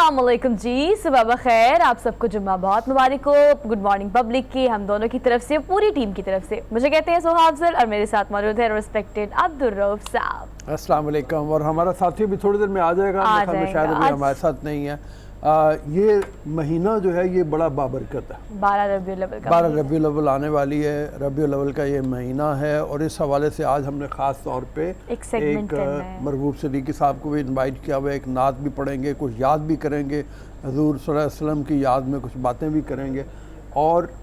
अस्सलामुअलैकुम जी, सुबह बखैर। आप सबको जुम्मा बहुत मुबारक हो। गुड मॉर्निंग पब्लिक की हम दोनों की तरफ से, पूरी टीम की तरफ से। मुझे कहते हैं सोहा अफजल और मेरे साथ मौजूद है रिस्पेक्टेड अब्दुल रऊफ साहब। अस्सलाम वालेकुम। और हमारा साथी भी थोड़ी देर में आ जाएगा, शायद अभी हमारे साथ नहीं है। ये महीना जो है ये बड़ा बाबरकत है। 12 रबीउल अव्वल का 12 रबीउल अव्वल आने वाली है। रबीउल अव्वल का ये महीना है और इस हवाले से आज हमने ख़ास तौर पे एक मरगूब सिद्दीकी साहब को भी इनवाइट किया हुआ है। एक नात भी पढ़ेंगे, कुछ याद भी करेंगे, हजूर सल्लल्लाहु अलैहि वसल्लम की याद में कुछ बातें भी करेंगे और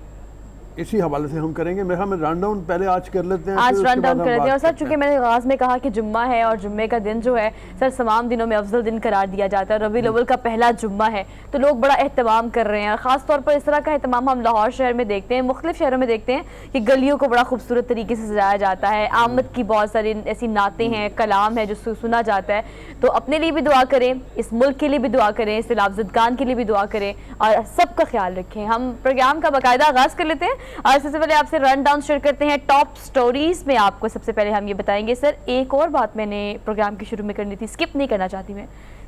इसी हवाले से हम करेंगे। मेरे ख्याल में रन डाउन पहले आज कर लेते हैं, आज रन डाउन कर लेते हैं। और सर चूंकि मैंने आगाज़ में कहा कि जुम्मा है और जुम्मे का दिन जो है सर तमाम दिनों में अफजल दिन करार दिया जाता है। रबीउल अव्वल का पहला जुम्मा है तो लोग बड़ा एहतमाम कर रहे हैं। ख़ास तौर पर इस तरह का एहतमाम हम लाहौर शहर में देखते हैं, मुख्तलिफ शहरों में देखते हैं कि गलियों को बड़ा खूबसूरत तरीके से सजाया जाता है। आमद की बहुत सारी ऐसी नातें हैं, कलाम है जो सुना जाता है। तो अपने लिए भी दुआ करें, इस मुल्क के लिए भी दुआ करें, इस लाफजदगान के लिए भी दुआ करें और सबका ख्याल रखें। हम प्रोग्राम का बाकायदा आगाज़ कर लेते हैं और सबसे पहले आपसे रन डाउन शेयर करते हैं टॉप स्टोरीज में। आपको सबसे पहले हम ये बताएंगे सर, एक और बात मैंने प्रोग्राम के शुरू में करनी थी, स्किप नहीं करना चाहती मैं।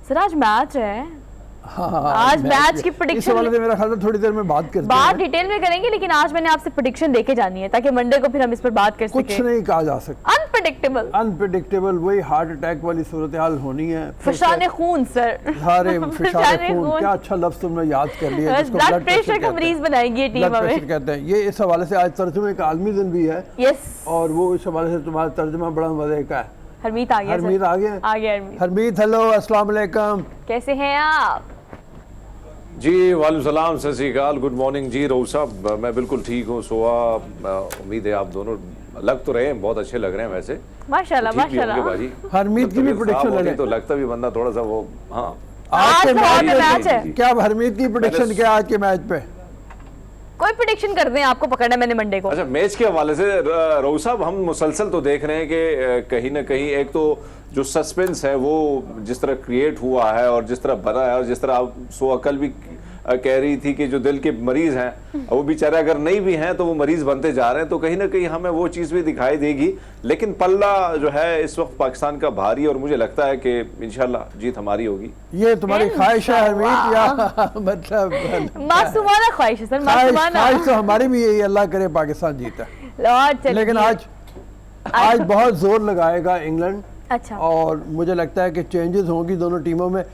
सर आज मैच है। आज मैच की प्रेडिक्शन मेरा ख्याल है थोड़ी देर में बात डिटेल में करेंगे, लेकिन आज मैंने आपसे प्रेडिक्शन देके जानी है ताकि मंडे को फिर हम इस पर बात कर सकें। कुछ नहीं कहा जा सकता, अनप्रेडिक्टेबल वही हार्ट अटैक वाली सूरत हाल होनी है। फशाने खून सर, सारे फशाने खून, क्या अच्छा लफ्ज तुमने याद कर लिया, जिसको ब्लड प्रेशर का मरीज बनाएगी ये टीम हमें कहते हैं। ये इस हवाले से आज तर्जुमे का आलमी दिन भी है। यस, और वो इस हवाले से तुम्हारा तर्जुमा बड़ा मजे का है। हरमीत आ गया, हरमीत आ गया। हरमीत हेलो, अस्सलाम वालेकुम, कैसे हैं आप? जी वालेकुम सलाम, सत श्री अकाल, गुड मॉर्निंग जी रऊफ साहब। मैं बिल्कुल ठीक हूँ। सोहा, उम्मीद है आप दोनों लग तो रहे हैं, बहुत अच्छे लग रहे हैं वैसे माशाल्लाह माशाल्लाह। बाजी हरमीत की भी प्रेडिक्शन लगे तो लगता भी बंदा थोड़ा सा वो। हाँ आज के मैच है क्या? हरमीत की प्रेडिक्शन क्या आज के मैच पे? कोई प्रेडिक्शन कर दें, आपको पकड़ना मैंने मंडे को। अच्छा, मैच के हवाले से रऊफ साहब हम मुसलसल तो देख रहे हैं कि कहीं ना कहीं एक तो जो सस्पेंस है वो जिस तरह क्रिएट हुआ है और जिस तरह बना है और जिस तरह आप सोहा कल भी कह रही थी कि जो दिल के मरीज हैं वो बेचारे अगर नहीं भी हैं तो वो मरीज बनते जा रहे हैं, तो कहीं ना कहीं हमें वो चीज़ भी दिखाई देगी। लेकिन पल्ला जो है इस वक्त पाकिस्तान का भारी और मुझे लगता है कि इंशाल्लाह जीत हमारी होगी। ये तुम्हारी ख्वाहिश है हरमीत या मतलब मासूमाना ख्वाहिश है सर? ख्वाहिश तो हमारी भी यही, अल्लाह करे पाकिस्तान जीता। लेकिन आज बहुत जोर लगाएगा इंग्लैंड। अच्छा। और मुझे लगता है कि चेंजेस होंगी दोनों टीमों में।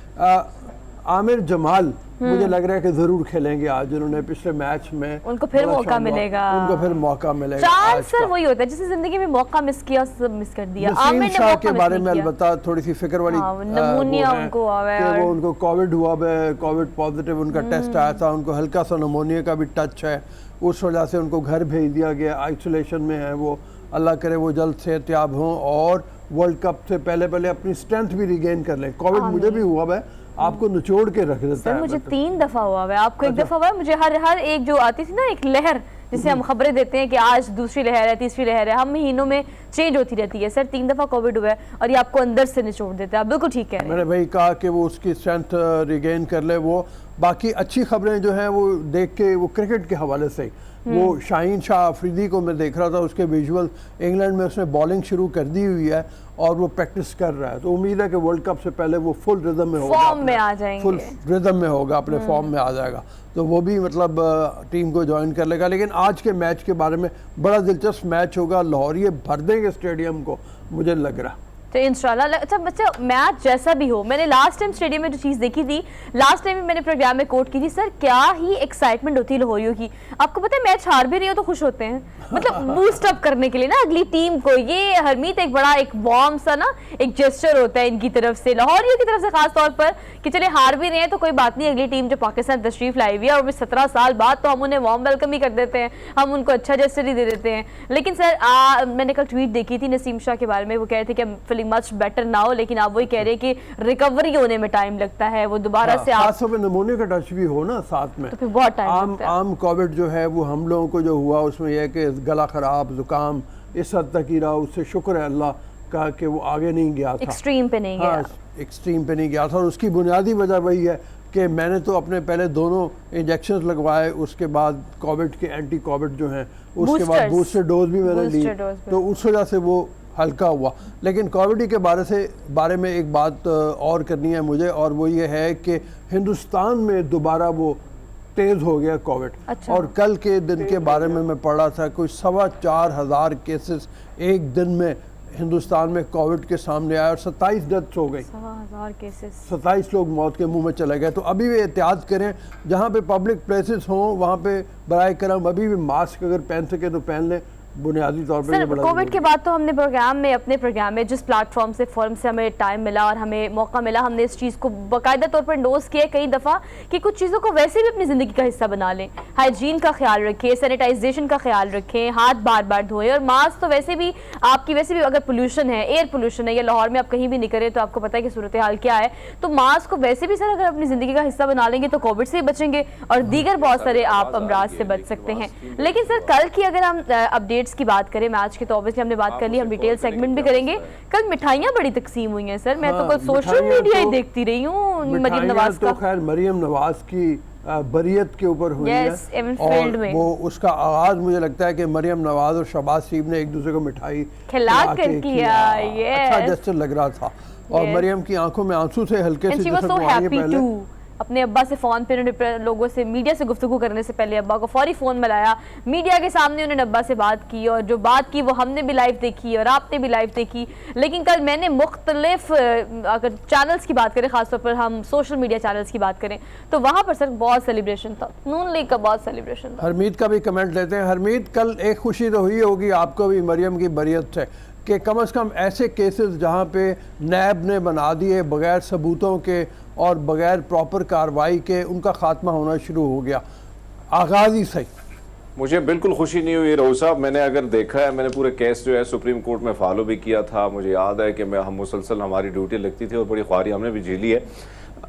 आमिर जमाल मुझे लग रहा है कि जरूर खेलेंगे आज। उन्होंने पिछले मैच में उनको फिर मौका मिलेगा, चांस सर वही होता है जिसे जिंदगी में मौका मिस किया, सब मिस कर दिया। आमिर शाह के बारे में अलबत्ता थोड़ी सी फिक्र वाली नमूनिया उनको हुआ है, वो उनको कोविड हुआ है, कोविड पॉजिटिव उनका टेस्ट आया था, उनको हल्का सा नमूनिया का भी टच है, उस वजह से उनको घर भेज दिया गया, आइसोलेशन में है वो। अल्लाह करे वो जल्द सेहतयाब हों और वर्ल्ड कप से पहले अपनी स्ट्रेंथ भी रिगेन कर लें। कोविड मुझे भी हुआ है, आपको निचोड़ के रख देता है। मुझे 3 दफा हुआ है, आपको एक दफा हुआ है। मुझे हर एक जो आती थी ना एक लहर, जिसे हम खबरें देते हैं कि आज दूसरी लहर है, तीसरी लहर है, हम महीनों में चेंज होती रहती है। सर 3 दफा कोविड हुआ है और ये आपको अंदर से निचोड़ देता है। आप बिल्कुल ठीक कह रहे हैं। मैंने भाई कहा कि वो उसकी स्ट्रेंथ रिगेन कर ले। वो बाकी अच्छी खबरें जो हैं वो देख के, वो क्रिकेट के हवाले से वो शाहीन शाह अफरीदी को मैं देख रहा था, उसके विजुअल इंग्लैंड में उसने बॉलिंग शुरू कर दी हुई है और वो प्रैक्टिस कर रहा है। तो उम्मीद है कि वर्ल्ड कप से पहले वो फुल रिदम में होगा, फॉर्म में आ जाएंगे, फुल रिदम में होगा, अपने फॉर्म में आ जाएगा, तो वो भी मतलब टीम को ज्वाइन कर लेगा। लेकिन आज के मैच के बारे में बड़ा दिलचस्प मैच होगा। लाहौर ये भर देंगे स्टेडियम को, मुझे लग रहा। तो इंशाल्लाह। अच्छा बच्चा, मैच जैसा भी हो, मैंने लास्ट टाइम स्टेडियम में जो चीज़ देखी थी, लास्ट टाइम भी मैंने प्रोग्राम में कोट की थी सर, क्या ही एक्साइटमेंट होती है लाहौरियों की। आपको पता है मैच हार भी रही हो तो खुश होते हैं, मतलब बूस्ट अप करने के लिए ना अगली टीम को। ये हरमीत एक बड़ा एक वार्म सा ना एक जेस्चर होता है इनकी तरफ से, लाहौरियों की तरफ से खास तौर पर, कि चले हार भी रहे हैं तो कोई बात नहीं, अगली टीम जो पाकिस्तान तशरीफ लाई हुई है और 17 साल बाद, तो हम उन्हें वार्म वेलकम ही कर देते हैं, हम उनको अच्छा जेस्चर ही दे देते हैं। लेकिन सर मैंने कल ट्वीट देखी थी नसीम शाह के बारे में, वो कह रहे थे कि फीलिंग मच बेटर ना हो, लेकिन आप वही कह रहे हैं कि रिकवरी होने में टाइम लगता है, वो दोबारा से नमूने का टच भी हो ना साथ में, तो फिर बहुत टाइम लगता है। आम कोविड जो है वो हम लोगों को जो हुआ उसमें यह है कि गला खराब, जुकाम इस हद तक ही रहा। उससे शुक्र है अल्लाह का कि वो आगे नहीं गया था, एक्सट्रीम पे नहीं गया। एक्सट्रीम पे नहीं गया था। और उसकी बुनियादी वजह वही है कि मैंने तो अपने पहले दोनों इंजेक्शन लगवाए, उसके बाद कोविड के एंटी कोविड जो हैं, उसके बाद बूस्टर डोज भी मैंने ली, तो उस वजह से वो हल्का हुआ। लेकिन कोविड के बारे में एक बात और करनी है मुझे, और वो ये है कि हिंदुस्तान में दोबारा वो तेज़ हो गया कोविड। अच्छा। और कल के दिन के बारे में मैं पढ़ रहा था, कोई 4,2500 केसेस एक दिन में हिंदुस्तान में कोविड के सामने आया और 27 डेथ्स हो गई। 1,000 केसेस, 27 लोग मौत के मुंह में चले गए। तो अभी भी एहतियात करें, जहाँ पे पब्लिक प्लेसेस हों वहाँ पे बराए करम अभी भी मास्क अगर पहन सके तो पहन लें, बुनियादी तौर पर। सर कोविड के बाद तो हमने अपने प्रोग्राम में जिस प्लेटफॉर्म से फोरम से हमें टाइम मिला और हमें मौका मिला, हमने इस चीज़ को बाकायदा तौर पर इंडोर्स किया कई दफ़ा कि कुछ चीज़ों को वैसे भी अपनी ज़िंदगी का हिस्सा बना लें। हाइजीन का ख्याल रखें, सैनिटाइजेशन का ख्याल रखें, हाथ बार बार धोएं, और मास्क तो वैसे भी अगर पोल्यूशन है, एयर पोल्यूशन है, या लाहौर में आप कहीं भी निकलें तो आपको पता है कि सूरत हाल क्या है, तो मास्क को वैसे भी सर अगर अपनी ज़िंदगी का हिस्सा बना लेंगे तो कोविड से बचेंगे और दीगर बहुत सारे आप अमराज से बच सकते हैं। लेकिन सर कल की अगर हम अपडेट्स की बात करें आज की, तो ऑब्वियसली हमने बात कर ली, हम डिटेल सेगमेंट भी करेंगे। कल मिठाइयाँ बड़ी तकसीम हुई हैं सर, मैं तो कल सोशल मीडिया ही देखती रही हूँ। मरियम नवाज तो खैर मरियम नवाज की बरियत के ऊपर हुई है, और वो उसका आगाज मुझे लगता है कि मरियम नवाज और शहबाज शरीफ ने एक दूसरे को मिठाई खिला कर किया। अच्छा जेस्चर लग रहा था, और मरियम की आंखों में आंसू से हल्के से अपने अब्बा से फ़ोन पे उन्होंने लोगों से मीडिया से गुफ्तगू करने से पहले अब्बा को फौरी फ़ोन मिलाया, मीडिया के सामने उन्होंने अब्बा से बात की, और जो बात की वो हमने भी लाइव देखी और आपने भी लाइव देखी। लेकिन कल मैंने मुख्तलिफ अगर चैनल्स की बात करें, ख़ासतौर पर हम सोशल मीडिया चैनल्स की बात करें, तो वहाँ पर सर बहुत सेलिब्रेशन था, नून लीग का बहुत सेलिब्रेशन था। हरमीत का भी कमेंट लेते हैं। हरमीत, कल एक खुशी तो हुई होगी आपको भी मरियम की बरियत से, कि कम से कम ऐसे केसेस जहाँ पे नैब ने बना दिए बग़ैर सबूतों के और बग़ैर प्रॉपर कार्रवाई के, उनका खात्मा होना शुरू हो गया, आगाज़ ही सही। मुझे बिल्कुल खुशी नहीं हुई रऊफ साहब, मैंने अगर देखा है, मैंने पूरे केस जो है सुप्रीम कोर्ट में फॉलो भी किया था। मुझे याद है कि हम मुसलसल हमारी ड्यूटी लगती थी और बड़ी ख्वारी हमने भी झेली है।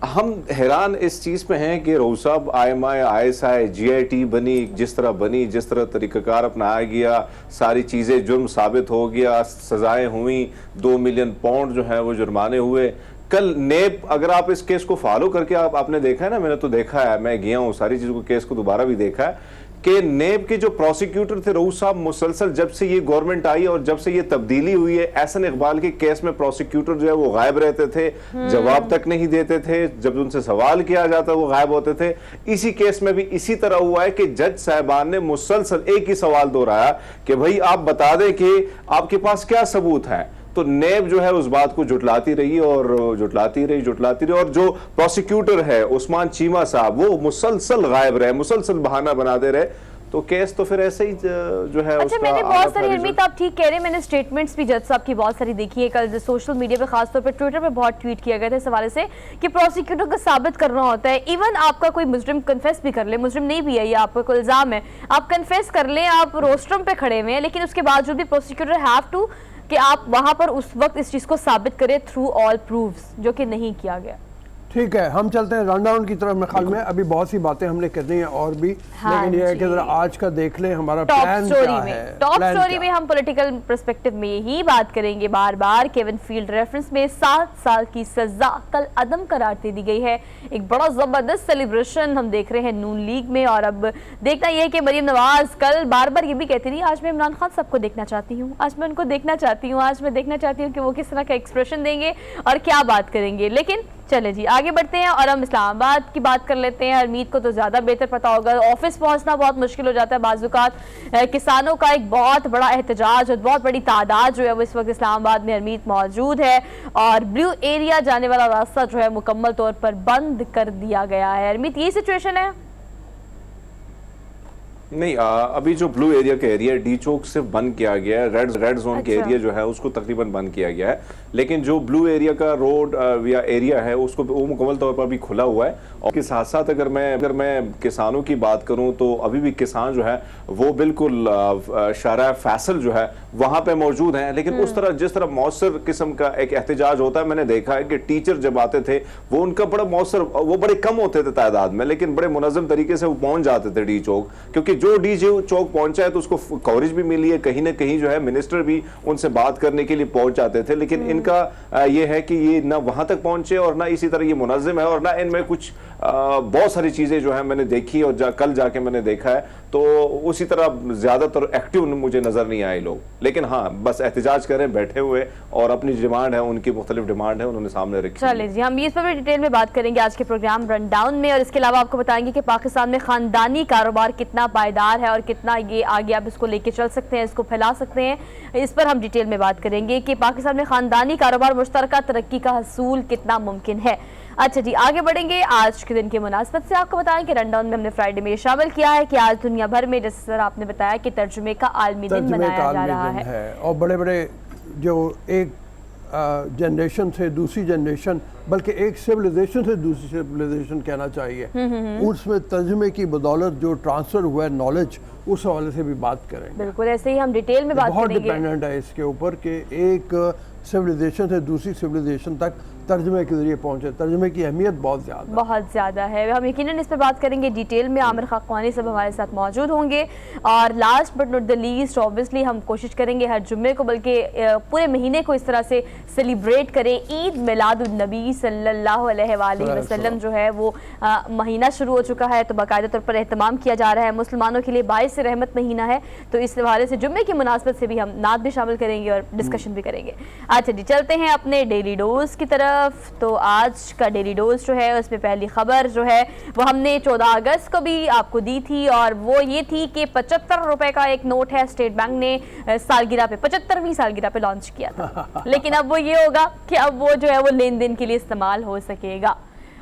हम हैरान इस चीज़ पे हैं कि रऊफ साहब IMI, ISI, GIT बनी जिस तरह बनी, जिस तरह तरीक़ाकार अपनाया गया, सारी चीज़ें जुर्म साबित हो गया, सज़ाएँ हुई, 2 मिलियन पाउंड जो है वो जुर्माने हुए। कल नेब, अगर आप इस केस को फॉलो करके आपने देखा है ना, मैंने तो देखा है, मैं गया हूँ सारी चीज़ों को, केस को दोबारा भी देखा है कि नेब के जो प्रोसिक्यूटर थे रऊफ साहब, मुसलसल जब से ये गवर्नमेंट आई और जब से ये तब्दीली हुई है, एहसन इकबाल के केस में प्रोसिक्यूटर जो है वो गायब रहते थे, जवाब तक नहीं देते थे, जब उनसे सवाल किया जाता वो गायब होते थे। इसी केस में भी इसी तरह हुआ है कि जज साहबान ने मुसलसल एक ही सवाल दोहराया कि भाई आप बता दें कि आपके पास क्या सबूत है, तो नेब जो है उस बात को जुटलाती रही और जुटलाती रही, और जो प्रोसिक्यूटर है उस्मान चीमा साहब, वो मुसलसल गायब रहे, मुसलसल बहाना बनाते रहे, तो केस तो फिर ऐसे ही जो है। अच्छा, मैंने बहुत सारी, हरमीत आप ठीक कह रहे हैं, मैंने स्टेटमेंट्स भी जज साहब की बहुत सारी देखी है। कल सोशल मीडिया पे, खासतौर पर ट्विटर पे बहुत ट्वीट किया गया था इस हवाले से कि प्रोसिक्यूटर को साबित करना होता है, इवन आपका कोई मुजरिम कन्फेस भी कर ले, मुजरिम नहीं भी है या आपका कोई इल्जाम है, आप कन्फेस कर लें, आप रोस्ट्रम पे खड़े हुए हैं, लेकिन उसके बावजूद भी प्रोसिक्यूटर हैव टू कि आप वहां पर उस वक्त इस चीज को साबित करें थ्रू ऑल प्रूफ्स, जो कि नहीं किया गया। ठीक है, हम चलते हैं रनडाउन की तरफ। मैं ख्याल में अभी बहुत सी बातें हमने करनी है और भी, लेकिन ये है कि जरा आज का देख लें हमारा प्लान क्या है। टॉप स्टोरी में हम पॉलिटिकल पर्सपेक्टिव में ही बात करेंगे बार बार। केविन फील्ड रेफरेंस में 7 साल की सजा कल अदम करार दे दी गई है। एक बड़ा जबरदस्त सेलिब्रेशन हम देख रहे हैं नून लीग में, और अब देखना यह है कि मरियम नवाज कल बार बार ये भी कहती रही, आज मैं इमरान खान सबको देखना चाहती हूँ, आज मैं उनको देखना चाहती हूँ, आज मैं देखना चाहती हूँ कि वो किस तरह का एक्सप्रेशन देंगे और क्या बात करेंगे। लेकिन चले जी आगे बढ़ते हैं और हम इस्लामाबाद की बात कर लेते हैं। हरमीत को तो ज़्यादा बेहतर पता होगा, ऑफिस पहुंचना बहुत मुश्किल हो जाता है बाज़ुकात। किसानों का एक बहुत बड़ा एहतजाज और बहुत बड़ी तादाद जो है वो इस वक्त इस्लामाबाद में हरमीत मौजूद है, और ब्लू एरिया जाने वाला रास्ता जो है मुकम्मल तौर पर बंद कर दिया गया है। हरमीत, यही सिचुएशन है? नहीं, अभी जो ब्लू एरिया का एरिया डी चौक सिर्फ बंद किया गया है, रेड जोन के एरिया जो है उसको तकरीबन बंद किया गया है, लेकिन जो ब्लू एरिया का रोड या एरिया है उसको वो मुकम्मल तौर पर भी खुला हुआ है। और के साथ साथ अगर मैं किसानों की बात करूं तो अभी भी किसान जो है वो बिल्कुल शारा फैसल जो है वहां पे मौजूद हैं, लेकिन उस तरह जिस तरह मौसर किस्म का एक एहतजाज होता है, मैंने देखा है कि टीचर जब आते थे वो उनका बड़ा मौसर, वो बड़े कम होते थे तादाद में, लेकिन बड़े मुनज़्ज़म तरीके से वो पहुंच जाते थे डी चौक, क्योंकि जो डी चौक पहुंचा है तो उसको कवरेज भी मिली है, कहीं ना कहीं जो है मिनिस्टर भी उनसे बात करने के लिए पहुंच जाते थे, लेकिन इनका ये है कि ये ना वहां तक पहुंचे और ना इसी तरह ये मुनज़्ज़म है और ना इनमें कुछ बहुत सारी चीजें जो है मैंने देखी और कल जाके मैंने देखा है, तो उसी तरह ज्यादातर एक्टिव मुझे नजर नहीं आए लोग। लेकिन हाँ, बस एहतजाज करें बैठे हुए और अपनी डिमांड है, उनकी मुख्तलिफ डिमांड है, उन्होंने सामने रखी। चलिए जी, हम इस पर भी डिटेल में बात करेंगे आज के प्रोग्राम रन डाउन में, और इसके अलावा आपको बताएंगे कि पाकिस्तान में खानदानी कारोबार कितना पायदार है और कितना ये आगे आप इसको लेके चल सकते हैं, इसको फैला सकते हैं। इस पर हम डिटेल में बात करेंगे कि पाकिस्तान में खानदानी कारोबार मुश्तरका तरक्की का हसूल कितना मुमकिन है। अच्छा जी, आगे बढ़ेंगे। आज के दिन की मुनासबत से आपको बताएं कि रनडाउन में हमने फ्राइडे में ये शामिल किया है कि आज दुनिया भर में, जैसे सर आपने बताया, कि तर्जुमे का आलमी दिन मनाया जा रहा है। और बड़े बड़े जो एक जनरेशन से दूसरी जनरेशन, बल्कि एक सिविलाइजेशन से दूसरी सिविलाइजेशन कहना चाहिए, उसमें तर्जुमे की बदौलत जो ट्रांसफर हुआ है नॉलेज, उस हवाले से भी बात करेंगे। बिल्कुल, ऐसे ही हम डिटेल में बात बहुत करेंगे। डिपेंडेंट है इसके ऊपर कि एक सिविलाइजेशन से दूसरी सिविलाइजेशन तक तर्जुमे के जरिए पहुंचे। तर्जुमे की अहमियत बहुत ज़्यादा है। हम यकीनन इस पर बात करेंगे डिटेल में। आमिर खाकवानी सब हमारे साथ मौजूद होंगे। और last but not the least, obviously हम कोशिश करेंगे हर जुम्मे को, बल्कि पूरे महीने को इस तरह से सेलिब्रेट करें। ईद मिलादुन नबी सल्लल्लाहु अलैहि वसल्लम जो है वो महीना शुरू हो चुका है, तो बाकायदा तौर पर एहतमाम किया जा रहा है। मुसलमानों के लिए बाइस रहमत महीना है, तो इस हवाले से जुम्मे की मुनासबत से भी हम नात भी शामिल करेंगे और डिस्कशन भी करेंगे। अच्छा जी, चलते हैं अपने डेली डोज की तरफ। तो आज का डेली डोज जो है उसमें पहली खबर जो है वो हमने 14 अगस्त को भी आपको दी थी, और वो ये थी कि 75 रुपए का एक नोट है, स्टेट बैंक ने सालगिरह पे 75वीं सालगिरह पे लॉन्च किया था। लेकिन अब वो ये होगा कि अब वो जो है वो लेन देन के लिए इस्तेमाल हो सकेगा।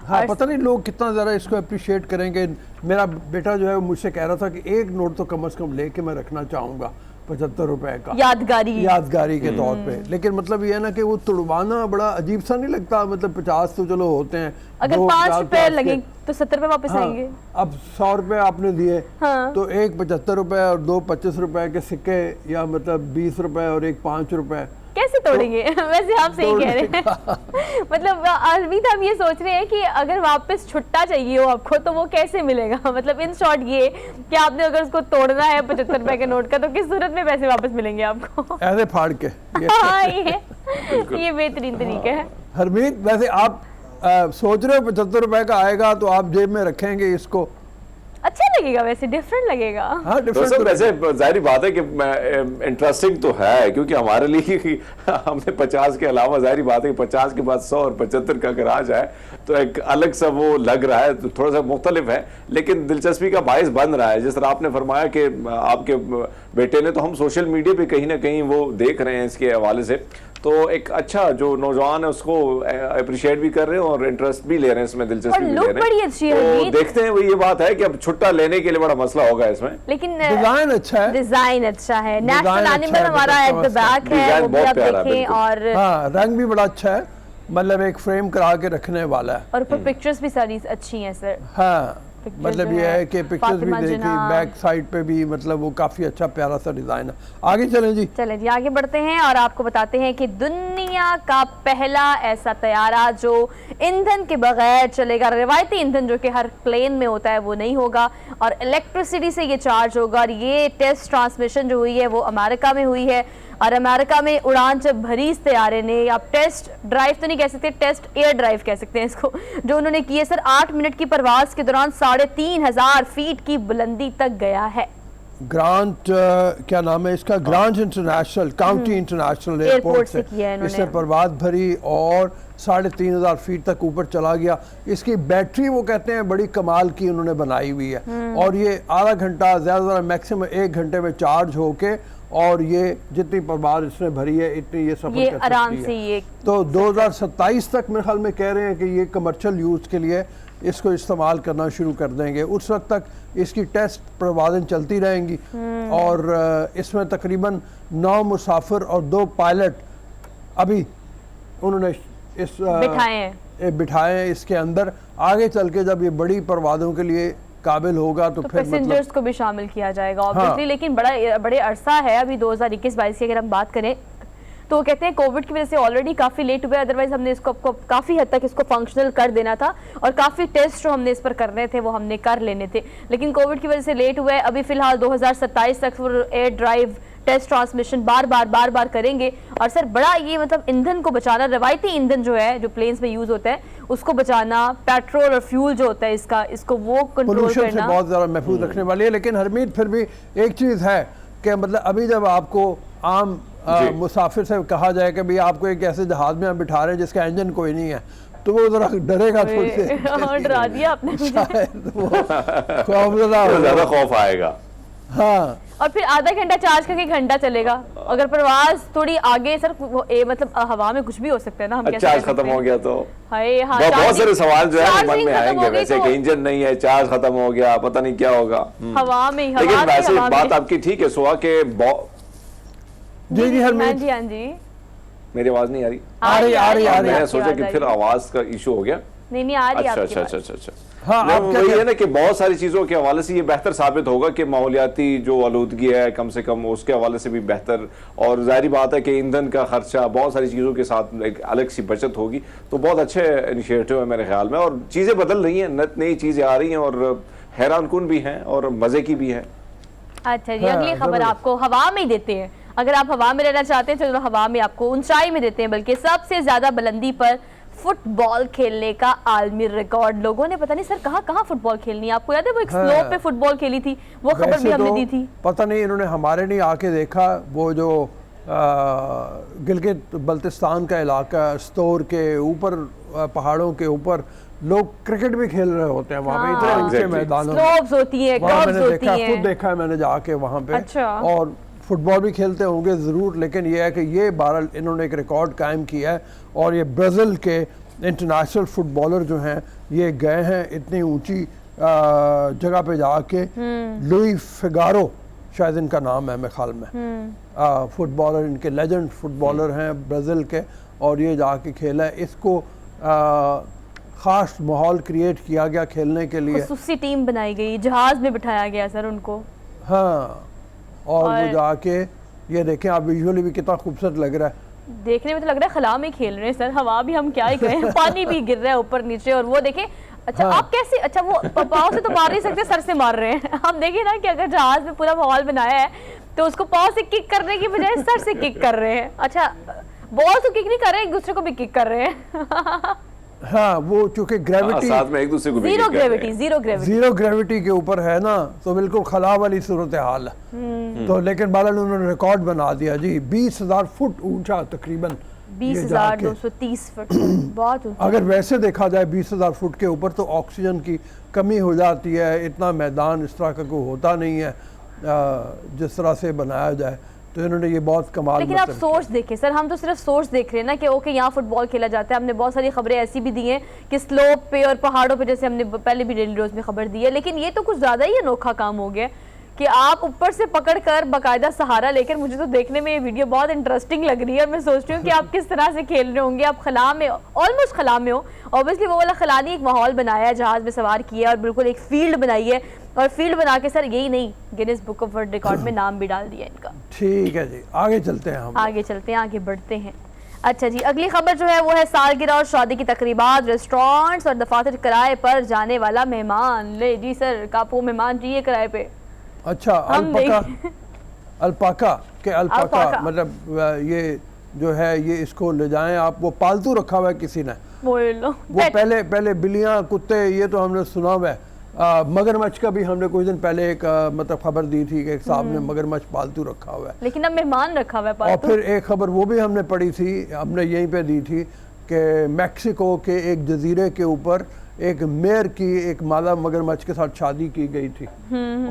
हाँ, पता नहीं लोग कितना ज़रा इसको अप्रिशिएट करेंगे। मेरा बेटा जो है मुझसे कह रहा था कि एक नोट तो कम से कम लेके मैं रखना चाहूँगा 75 रुपए का, यादगारी के तौर पे। लेकिन मतलब ये है ना कि वो तुड़वाना बड़ा अजीब सा नहीं लगता? मतलब 50 तो चलो होते हैं, अगर 5 रुपए लगे तो 70 रुपए वापस आएंगे। अब 100 रुपए आपने दिए, तो एक 75 रुपए और दो 25 रुपए के सिक्के, या मतलब 20 रुपए और एक 5 रुपए कैसे तोड़ेंगे? वैसे आप सही कह रहे हैं। मतलब अभी तो हम ये सोच रहे हैं कि अगर वापस छुट्टा चाहिए हो आपको तो वो कैसे मिलेगा? मतलब इन शॉर्ट ये कि आपने अगर उसको तोड़ना है 75 रुपए के नोट का, तो किस सूरत में पैसे वापस मिलेंगे आपको? ऐसे फाड़ के। हाँ, ये बेहतरीन तरीका है। हरमीत, वैसे आप सोच रहे हो 75 रुपए का आएगा तो आप जेब में रखेंगे इसको? अच्छा लगेगा, वैसे डिफरेंट लगेगा। हाँ, तो वैसे जाहिर बात है कि इंटरेस्टिंग तो है, क्योंकि हमारे लिए हमने 50 के अलावा जाहिर बात है कि 50 के बाद 100 और 75 का अगर आ जाए तो एक अलग सा वो लग रहा है, तो थोड़ा सा मुख्तलिफ है, लेकिन दिलचस्पी का बायस बन रहा है। जिस तरह आपने फरमाया कि आपके बेटे ने, तो हम सोशल मीडिया पे कहीं ना कहीं वो देख रहे हैं इसके हवाले से, तो एक अच्छा जो नौजवान है उसको अप्रिशिएट भी कर रहे हैं और इंटरेस्ट भी ले रहे हैं इसमें, दिलचस्पी भी ले रहे हैं। तो देखते हैं, वो ये बात है कि अब छुट्टा लेने के लिए बड़ा मसला होगा इसमें। लेकिन डिजाइन अच्छा है, नेशनल एनिमल हमारा एट द बैक है, वो भी आप देखें, और हाँ, रंग भी बड़ा अच्छा है, मतलब एक फ्रेम करा के रखने वाला है, और ऊपर पिक्चर्स भी सारी अच्छी हैं सर। हाँ, मतलब ये है कि पिक्चर्स भी देखी, बैक साइड पे भी मतलब वो काफी अच्छा प्यारा सा डिजाइन है। आगे चलें जी, आगे बढ़ते हैं और आपको बताते हैं कि दुनिया का पहला ऐसा तैयारा जो ईंधन के बगैर चलेगा। रिवायती ईंधन जो कि हर प्लेन में होता है वो नहीं होगा, और इलेक्ट्रिसिटी से ये चार्ज होगा। और ये टेस्ट ट्रांसमिशन जो हुई है वो अमेरिका में हुई है, और अमेरिका में उड़ान जब भरी इस तैयारे ने, आप टेस्ट ड्राइव तो नहीं कह सकते, टेस्ट एयर ड्राइव कह सकते हैं इसको, जो उन्होंने की है सर, 8 मिनट की परवाज के दौरान 3500 फीट की बुलंदी तक गया है। ग्रांट क्या नाम है इसका, grant international county international airport से इससे परवाज भरी और 3500 फीट तक ऊपर चला गया। इसकी बैटरी वो कहते हैं बड़ी कमाल की उन्होंने बनाई हुई है, और ये आधा घंटा ज़्यादा मैक्सिमम 1 घंटे में चार्ज होके, और ये जितनी परवाज इसने भरी है इतनी ये सफर कर आराम सकती से है। ये तो 2027 तक मेरे ख्याल में कह रहे हैं कि ये कमर्शियल यूज़ के लिए इसको इस्तेमाल करना शुरू कर देंगे। उस वक्त तक इसकी टेस्ट परवाज़ें चलती रहेंगी, और इसमें तकरीबन 9 मुसाफिर और 2 पायलट अभी उन्होंने इस बिठाए हैं इसके अंदर। आगे चल के जब ये बड़ी परवाज़ों के लिए काबिल होगा तो फिर पैसेंजर्स को भी शामिल किया जाएगा ऑब्वियसली। हाँ। लेकिन बड़े अरसा है अभी 2021-22 की अगर हम बात करें तो वो कहते हैं कोविड की वजह से ऑलरेडी काफ़ी लेट हुआ है, अदरवाइज हमने इसको काफ़ी हद तक इसको फंक्शनल कर देना था, और काफ़ी टेस्ट जो हमने इस पर करने थे वो हमने कर लेने थे, लेकिन कोविड की वजह से लेट हुआ है। अभी फिलहाल 2027 तक एयर ड्राइव टेस्ट ट्रांसमिशन बार बार करेंगे। और सर बड़ा ये मतलब ईंधन को बचाना, रवायती ईंधन जो है जो प्लेन्स में यूज होता है उसको बचाना, पेट्रोल और फ्यूल जो होता है इसको वो कंट्रोल से करना बहुत ज़्यादा महफूज रखने वाली है। लेकिन हरमीत फिर भी एक चीज़ है कि मतलब अभी जब आपको आम मुसाफिर से कहा जाए कि भाई आपको एक ऐसे जहाज में आप बिठा रहे हैं जिसका इंजन कोई नहीं है, तो वो जरा डरेगा थोड़ी सी। डरा दिया आपने शायद वो ज़्यादा खौफ आएगा। हाँ, और फिर आधा घंटा चार्ज करके घंटा चलेगा। अगर परवाज थोड़ी आगे सर मतलब हवा में कुछ भी हो सकता है ना, हम कैसे चार्ज खत्म हो गया तो हाय हाँ, बहुत सारे सवाल जो है मन में आएंगे वैसे तो कि इंजन नहीं है, चार्ज खत्म हो गया, पता नहीं क्या होगा। हवा में ही, लेकिन वैसे बात आपकी ठीक है सुहा के जी हरमीत जी हाँ जी, मेरी आवाज नहीं आ रही? आ रही मैंने सोचा कि फिर आवाज का इशू हो गया। नहीं आ रही। अच्छा। हाँ, वही है ना कि बहुत सारी चीजों के हवाले से ये बेहतर साबित होगा कि माहौलियाती जो आलूदगी है कम से कम उसके हवाले से भी बेहतर, और जाहिर बात है कि ईंधन का खर्चा बहुत सारी चीज़ों के साथ एक अलग सी बचत होगी। तो बहुत अच्छे इनिशिएटिव है मेरे ख्याल में, और चीज़ें बदल रही हैं, नई चीज़ें आ रही हैं और हैरान कुन भी हैं और मज़े की भी है। अच्छा जी, अगली खबर आपको हवा में ही देते हैं। अगर आप हवा में रहना चाहते हैं तो हवा में आपको ऊंचाई में देते हैं, बल्कि सबसे ज्यादा बुलंदी पर फुटबॉल खेलने का आलमी रिकॉर्ड। लोगों ने पता नहीं सर कहाँ फुटबॉल खेलनी है, आपको याद है वो एक स्लोप पे फुटबॉल खेली थी, वो खबर भी हमने दी थी। पता नहीं इन्होंने हमारे नहीं आके देखा, वो जो गिलगित बल्तिस्तान का इलाका, स्तोर के ऊपर पहाड़ों के ऊपर लोग क्रिकेट भी खेल रहे होते हैं वहाँ पे, इतने ऊंचे मैदानों में होती है, खुद देखा है मैंने जाके वहाँ पे। अच्छा। और फुटबॉल भी खेलते होंगे ज़रूर, लेकिन ये है कि ये बहरहाल इन्होंने एक रिकॉर्ड कायम किया है। और ये ब्राज़ील के इंटरनेशनल फुटबॉलर जो हैं ये गए हैं इतनी ऊंची जगह पे जाके। लुई फिगारो शायद इनका नाम है मेरे ख्याल में, फुटबॉलर, इनके लेजेंड फुटबॉलर हैं ब्राज़ील के, और ये जाके खेला है। इसको ख़ास माहौल क्रिएट किया गया खेलने के लिए, खुसूसी टीम बनाई गई, जहाज़ में बिठाया गया सर उनको। हाँ, और वो जाके ये देखें आप, विजुअली भी कितना खूबसूरत लग रहा है, देखने में तो लग रहा है खला में खेल रहे हैं सर। हवा भी हम क्या ही कहें, पानी भी गिर रहा है ऊपर नीचे, और वो देखें। अच्छा हाँ। आप कैसे, अच्छा वो पाँव से तो मार नहीं सकते, सर से मार रहे हैं। आप देखिए ना कि अगर जहाज में पूरा माहौल बनाया है तो उसको पाँव से किक करने की बजाय सर से किक कर रहे हैं। अच्छा बॉल से किक नहीं कर रहे, एक दूसरे को भी किक कर रहे हैं। हाँ, वो चूंकि ग्रेविटी साथ में एक दूसरे को जीरो ग्रेविटी के ऊपर है ना, तो बिल्कुल खला वाली सूरत हाल है। तो लेकिन बालन उन्होंने रिकॉर्ड बना दिया जी, 20,000 फुट ऊंचा, तकरीबन 20,230 फुट। बहुत ऊंचा। अगर वैसे देखा जाए 20,000 फुट के ऊपर तो ऑक्सीजन की कमी हो जाती है, इतना मैदान इस तरह का कोई होता नहीं है जिस तरह से बनाया जाए। तो इन्होंने ये बहुत कमाल। लेकिन आप सोर्स देखें सर, हम तो सिर्फ सोर्स देख रहे हैं ना कि ओके यहाँ फुटबॉल खेला जाता है। हमने बहुत सारी खबरें ऐसी भी दी हैं कि स्लोप पे और पहाड़ों पे, जैसे हमने पहले भी डेली रोज में खबर दी है। लेकिन ये तो कुछ ज़्यादा ही अनोखा काम हो गया कि आप ऊपर से पकड़ कर बाकायदा सहारा लेकर, मुझे तो देखने में ये वीडियो बहुत इंटरेस्टिंग लग रही है। और मैं सोच रही हूँ कि आप किस तरह से खेल रहे होंगे। आप खला में, ऑलमोस्ट खला में हो, ऑब्वियसली वो वाला खला नहीं, एक माहौल बनाया है, जहाज में सवार किया और बिल्कुल एक फील्ड बनाई है। और फील्ड बना के सर यही नहीं, Guinness book of world record में नाम भी डाल दिया इनका। ठीक है जी, आगे चलते हैं हम, आगे बढ़ते हैं। अच्छा जी, अगली खबर जो है वो है सालगिरह और शादी की तकरीबात, रेस्टोरेंट्स और दफातर किराए पर जाने वाला मेहमान। ले जी सर, कापू मेहमान चाहिए किराए पे। अच्छा, अल्पाका मतलब ये जो है ये इसको ले जाएं आप, वो पालतू रखा हुआ है किसी ने, वो पहले बिल्लियां, कुत्ते, ये तो हमने सुना हुआ है। मगरमच्छ का भी हमने कुछ दिन पहले एक मतलब खबर दी थी कि एक साहब ने मगरमच्छ पालतू रखा हुआ है, लेकिन अब मेहमान रखा हुआ है पालतू। और फिर एक खबर वो भी हमने पढ़ी थी, हमने यहीं पे दी थी कि मैक्सिको के एक जजीरे के ऊपर एक मेयर की एक मादा मगरमच्छ के साथ शादी की गई थी।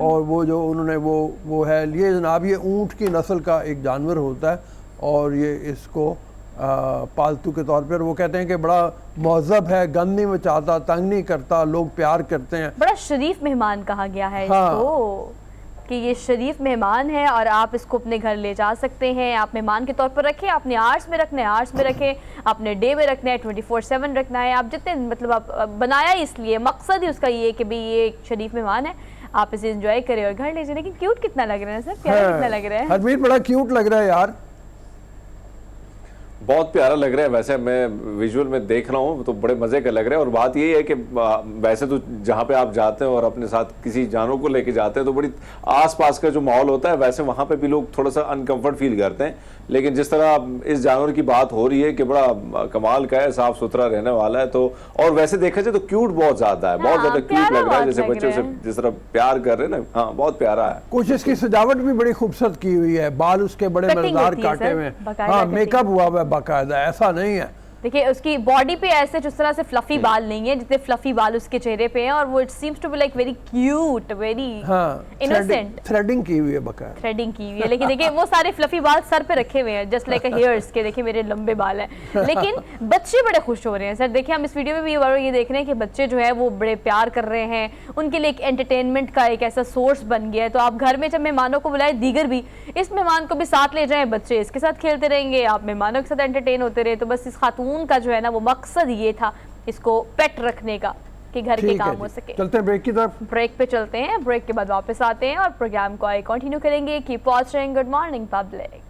और वो जो उन्होंने वो है, ये जनाब ये ऊँट की नस्ल का एक जानवर होता है, और ये इसको पालतू के तौर पर, वो कहते हैं कि बड़ा महज़ब है, गंद नहीं मचाता, तंग नहीं करता, लोग प्यार करते हैं। बड़ा शरीफ मेहमान कहा गया है हाँ। इसको, कि ये शरीफ मेहमान है और आप इसको अपने घर ले जा सकते हैं। आप मेहमान के तौर पर रखें, आपने आर्ट्स में रखना है आर्ट्स में रखें, आपने डे में रखना है 24/7 रखना है। आप जितने मतलब आप बनाया इसलिए, मकसद ही उसका ये कि भाई ये एक शरीफ मेहमान है, आप इसे एंजॉय करें और घर ले जाए। लेकिन क्यूट कितना लग रहा है सर, प्यारा कितना लग रहा है। हरमीत बड़ा क्यूट लग रहा है यार। बहुत प्यारा लग रहा है। वैसे मैं विजुअल में देख रहा हूँ तो बड़े मजे का लग रहा है। और बात यही है कि वैसे तो जहाँ पे आप जाते हैं और अपने साथ किसी जानवर को लेके जाते हैं तो बड़ी आसपास का जो माहौल होता है वैसे वहाँ पे भी लोग थोड़ा सा अनकंफर्ट फील करते हैं, लेकिन जिस तरह इस जानवर की बात हो रही है कि बड़ा कमाल का है, साफ सुथरा रहने वाला है, तो और वैसे देखा जाए तो क्यूट बहुत ज्यादा है, बहुत ज्यादा क्यूट लग रहा है, जैसे बच्चे उसे जिस तरह प्यार कर रहे हैं ना। हाँ, बहुत प्यारा है। कुछ इसकी सजावट भी बड़ी खूबसूरत की हुई है, बाल उसके बड़े मजेदार काटे हुए, हाँ मेकअप हुआ हुआ है बाकायदा, ऐसा नहीं है। देखिए उसकी बॉडी पे ऐसे जिस तरह से फ्लफी बाल नहीं है जितने फ्लफी बाल उसके चेहरे पे हैं, और वो it seems to be like very cute, very innocent. Threading की हुई है बकायदा, थ्रेडिंग की हुई है, लेकिन देखिए वो सारे फ्लफी बाल सर पे रखे हुए हैं जस्ट लाइक हेयर्स के। देखिए मेरे लंबे बाल हैं, लेकिन बच्चे बड़े खुश हो रहे हैं सर। देखिए हम इस वीडियो में भी ये देख रहे हैं कि बच्चे जो है वो बड़े प्यार कर रहे हैं, उनके लिए एक एंटरटेनमेंट का एक ऐसा सोर्स बन गया है। तो आप घर में जब मेहमानों को बुलाए, दीगर भी इस मेहमान को भी साथ ले जाएं, बच्चे इसके साथ खेलते रहेंगे, आप मेहमानों के साथ एंटरटेन होते रहे। तो बस इस खातून का जो है ना वो मकसद ये था इसको पेट रखने का कि घर के काम हो सके। चलते हैं ब्रेक की तरफ। ब्रेक पे चलते हैं, ब्रेक के बाद वापस आते हैं और प्रोग्राम को आगे कंटिन्यू करेंगे। Keep watching good morning public.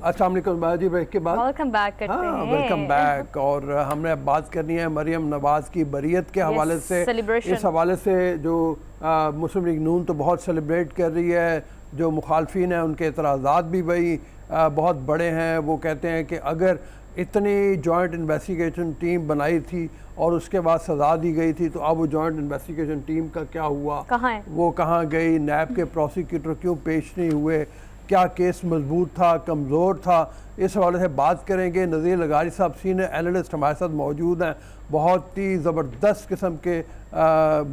अस्सलाम वालेकुम जी, ब्रेक के बाद वेलकम बैक करते हैं। Welcome back. और हमने अब बात करनी है मरियम नवाज की बरियत के हवाले से। इस हवाले से जो मुस्लिम लीग नून तो बहुत सेलिब्रेट कर रही है, जो मुखालफिन हैं उनके एतराज़ात भी भाई बहुत बड़े हैं। वो कहते हैं कि अगर इतनी जॉइंट इन्वेस्टिगेशन टीम बनाई थी और उसके बाद सज़ा दी गई थी तो अब वो जॉइंट इन्वेस्टिगेशन टीम का क्या हुआ, कहाँ है? वो कहाँ गई, नैब के प्रोसिक्यूटर क्यों पेश नहीं हुए, क्या केस मजबूत था कमज़ोर था, इस हवाले से बात करेंगे। नज़ीर लगारी साहब सीनियर एनालिस्ट हमारे साथ मौजूद हैं, बहुत ही ज़बरदस्त किस्म के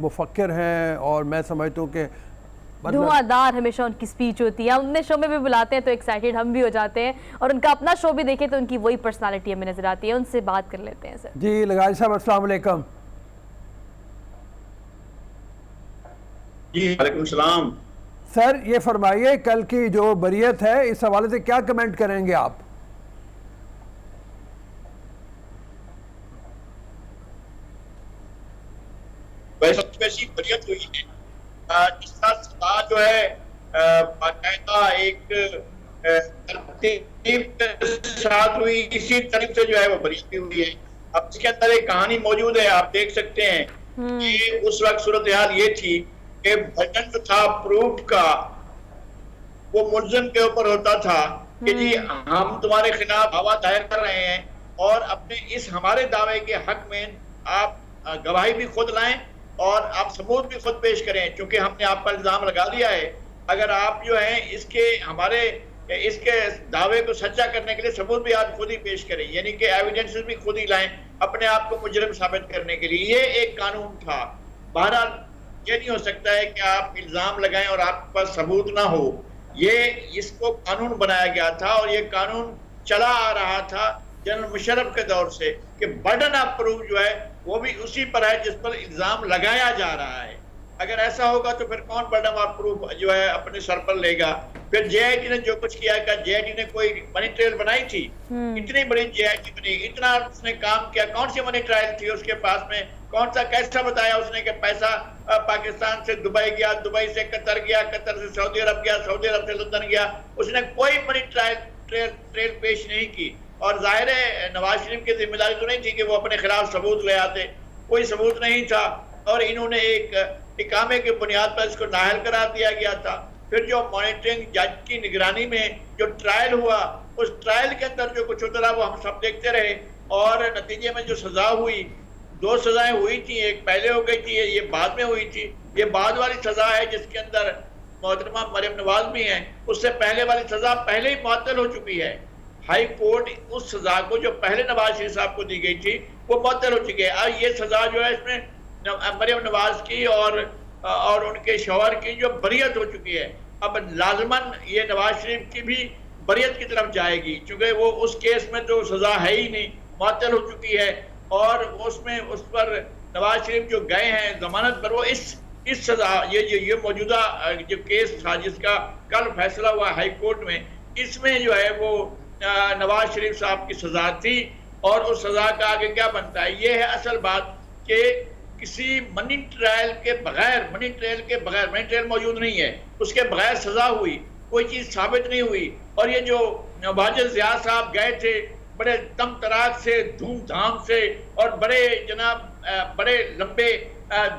मुफक्किर हैं और मैं समझता हूँ कि धुआंधार हमेशा उनकी स्पीच होती है। हम उन्हें शो में भी बुलाते हैं तो एक्साइटेड हम भी हो जाते हैं, और उनका अपना शो भी देखें तो उनकी वही पर्सनालिटी हमें नजर आती है। उनसे बात कर लेते हैं सर। जी लगारी साहब अस्सलाम वालेकुम। जी वालेकुम सलाम। सर ये फरमाइए, कल की जो बरियत है इस हवाले से क्या कमेंट करेंगे आप? वैसी बरियत हुई है जिसका सजा जो है बाकायदा एक तरतीब के साथ हुई, इसी तरह से जो है वो बरियत हुई है। अब इसके अंदर एक कहानी मौजूद है, आप देख सकते हैं कि उस वक्त सूरत हाल ये थी कि बटन जो था प्रूफ का वो मुल्जिम के ऊपर होता था कि जी हम तुम्हारे खिलाफ दावा दायर कर रहे हैं और अपने इस हमारे दावे के हक में आप गवाही भी खुद लाएं और आप सबूत भी खुद पेश करें, क्योंकि हमने आप पर इल्जाम लगा दिया है। अगर आप जो है इसके दावे को सच्चा करने के लिए सबूत भी आप खुद ही पेश करें, यानी कि एविडेंसेस भी खुद ही लाएं अपने आप को मुजरिम साबित करने के लिए। ये एक कानून था। बहरहाल ये नहीं हो सकता है कि आप इल्जाम लगाएं और आपके पास सबूत ना हो। ये इसको कानून बनाया गया था और ये कानून चला आ रहा था जनरल मुशर्रफ के दौर से कि बर्डन ऑफ प्रूफ जो है वो भी उसी पर है जिस पर इल्जाम लगाया जा रहा है। अगर ऐसा होगा तो फिर कौन बर्डन ऑफ प्रूफ जो है अपने सर पर लेगा? फिर जेआईटी ने जो कुछ किया, जेआईटी ने कोई मनी ट्रेल बनाई थी? इतनी बड़ी जेआईटी बनी, इतना उसने काम किया, कौन सी मनी ट्रायल थी उसके पास में? कौन सा कैसा बताया उसने कि पैसा पाकिस्तान से दुबई गया, दुबई से कतर गया, कतर से सऊदी अरब गया, सऊदी अरब से लंदन गया? उसने कोई मनी ट्रेल पेश नहीं की। और जाहिर है नवाज शरीफ की जिम्मेदारी तो नहीं थी कि वो अपने खिलाफ सबूत ले आते, कोई सबूत नहीं था और इन्होंने एक इकामे की बुनियाद पर इसको नाअहल करार दिया गया था। फिर जो मॉनिटरिंग जज की निगरानी में जो ट्रायल हुआ, उस ट्रायल के अंदर जो कुछ उतरा वो हम सब देखते रहे और नतीजे में जो सजा हुई, 2 सजाएं हुई थी, एक पहले हो गई थी, ये बाद में हुई थी। ये बाद वाली सजा है जिसके अंदर मोहतरमा मरियम नवाज भी हैं, उससे पहले वाली सजा पहले ही मुअत्तल हो चुकी है। हाई कोर्ट उस सजा को जो पहले नवाज शरीफ साहब को दी गई थी वो मुअत्तल हो चुकी है। और ये सजा जो है इसमें मरियम नवाज की और उनके शौहर की जो बरियत हो चुकी है, अब लाजमन ये नवाज शरीफ की भी बरियत की तरफ जाएगी, क्योंकि वो उस केस में तो सजा है ही नहीं, मुअत्तल हो चुकी है। और उसमें उस पर नवाज शरीफ जो गए हैं जमानत पर, वो इस सजा ये मौजूदा जो केस था जिसका कल फैसला हुआ हाई कोर्ट में, इसमें जो है वो नवाज शरीफ साहब की सजा थी। और उस सजा का आगे क्या बनता है, ये है असल बात कि किसी मनी ट्रायल के बगैर मनी ट्रायल मौजूद नहीं है, उसके बगैर सजा हुई, कोई चीज साबित नहीं हुई। और ये जो वाजिद ज़िया साहब गए थे बड़े तम तराक से, धूमधाम से, और बड़े जनाब बड़े लंबे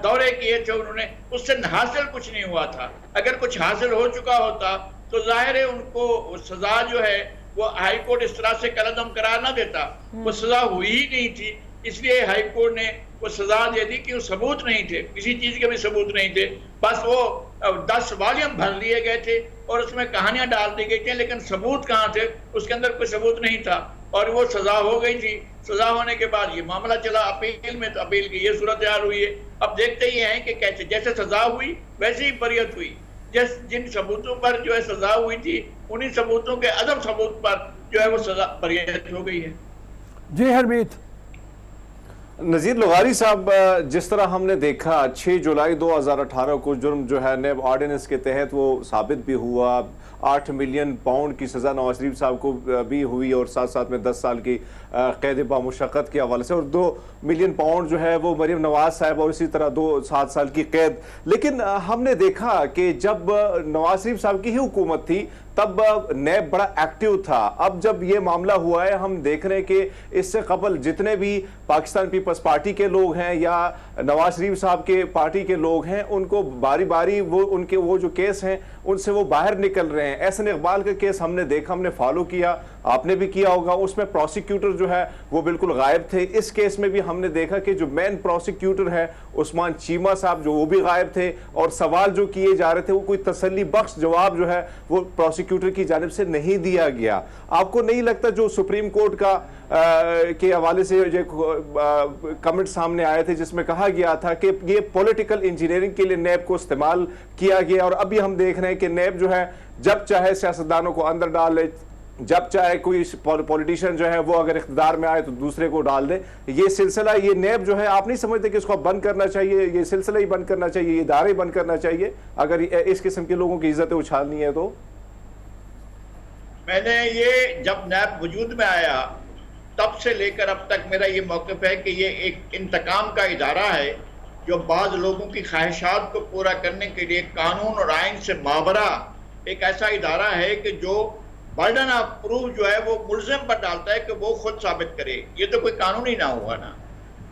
दौरे किए थे उन्होंने, उससे हासिल कुछ नहीं हुआ था। अगर कुछ हासिल हो चुका होता तो जाहिर है उनको सजा जो है वो हाई कोर्ट इस तरह से कलअदम करार ना देता। वो सजा हुई ही नहीं थी, इसलिए हाई कोर्ट ने वो सजा दे दी कि वो सबूत नहीं थे, किसी चीज के भी सबूत नहीं थे। बस वो 10 वॉल्यूम भर लिए गए थे और उसमें कहानियां डाल दी गई थी, लेकिन सबूत कहाँ थे? उसके अंदर कोई सबूत नहीं था और वो सजा हो गई थी। सजा होने के बाद ये मामला चला अपील में, तो अपील की ये सूरत हाल हुई है। अब देखते ही हैं कि कैसे जैसे सजा हुई वैसे ही बरियत हुई। जिन सबूतों पर जो है सजा हुई थी, उन्हीं सबूतों के अदम सबूत पर जो है वो सजा बरियत हो गई है। जी हरमीत। नज़ीर लवारी साहब, जिस तरह हमने देखा 6 जुलाई 2018 को जुर्म जो है नेब ऑर्डिनेंस के तहत वो साबित भी हुआ, 8 मिलियन पाउंड की सज़ा नवाज शरीफ साहब को भी हुई और साथ साथ में 10 साल की कैद बामुशक्कत के हवाले से, और 2 मिलियन पाउंड जो है वो मरीम नवाज साहब, और इसी तरह 7 साल की कैद। लेकिन हमने देखा कि जब नवाज शरीफ साहब की ही हुकूमत थी तब नैब बड़ा एक्टिव था। अब जब ये मामला हुआ है, हम देख रहे हैं कि इससे कबल जितने भी पाकिस्तान पीपल्स पार्टी के लोग हैं या नवाज शरीफ साहब के पार्टी के लोग हैं, उनको बारी बारी उनके जो केस हैं उनसे वो बाहर निकल रहे हैं। एहसन इकबाल का केस हमने देखा, हमने फॉलो किया, आपने भी किया होगा, उसमें प्रोसिक्यूटर जो है वो बिल्कुल गायब थे। इस केस में भी हमने देखा कि जो मेन प्रोसिक्यूटर है उस्मान चीमा साहब जो वो भी गायब थे, और सवाल जो किए जा रहे थे वो कोई तसल्ली बख्श जवाब जो है वो प्रोसिक्यूटर की जानिब से नहीं दिया गया। आपको नहीं लगता जो सुप्रीम कोर्ट का के हवाले से जो कमेंट सामने आए थे जिसमें कहा गया था कि ये पॉलिटिकल इंजीनियरिंग के लिए नैब को इस्तेमाल किया गया, और अभी हम देख रहे हैं कि नैब जो है जब चाहे सियासतदानों को अंदर डाल ले, जब चाहे कोई पॉलिटिशियन जो है वो अगर इख्तिदार में आए तो दूसरे को डाल दे। ये सिलसिला, ये नैब जो है, आप नहीं समझते कि इसको बंद करना चाहिए? ये सिलसिला ही बंद करना चाहिए, ये इदारे बंद करना चाहिए अगर इस किस्म के लोगों की इज्जत उछालनी है तो? मैंने ये जब नैब वजूद में आया तब से लेकर अब तक मेरा ये मौक़िफ़ है कि ये एक इंतकाम का इदारा है जो बाज़ लोगों की ख्वाहिशात को पूरा करने के लिए कानून और आइन से मावरा एक ऐसा इदारा है कि जो बर्डन ऑफ प्रूफ जो है वो मुल्ज़िम पर डालता है कि वो खुद साबित करे। ये तो कोई कानून ही ना हुआ ना।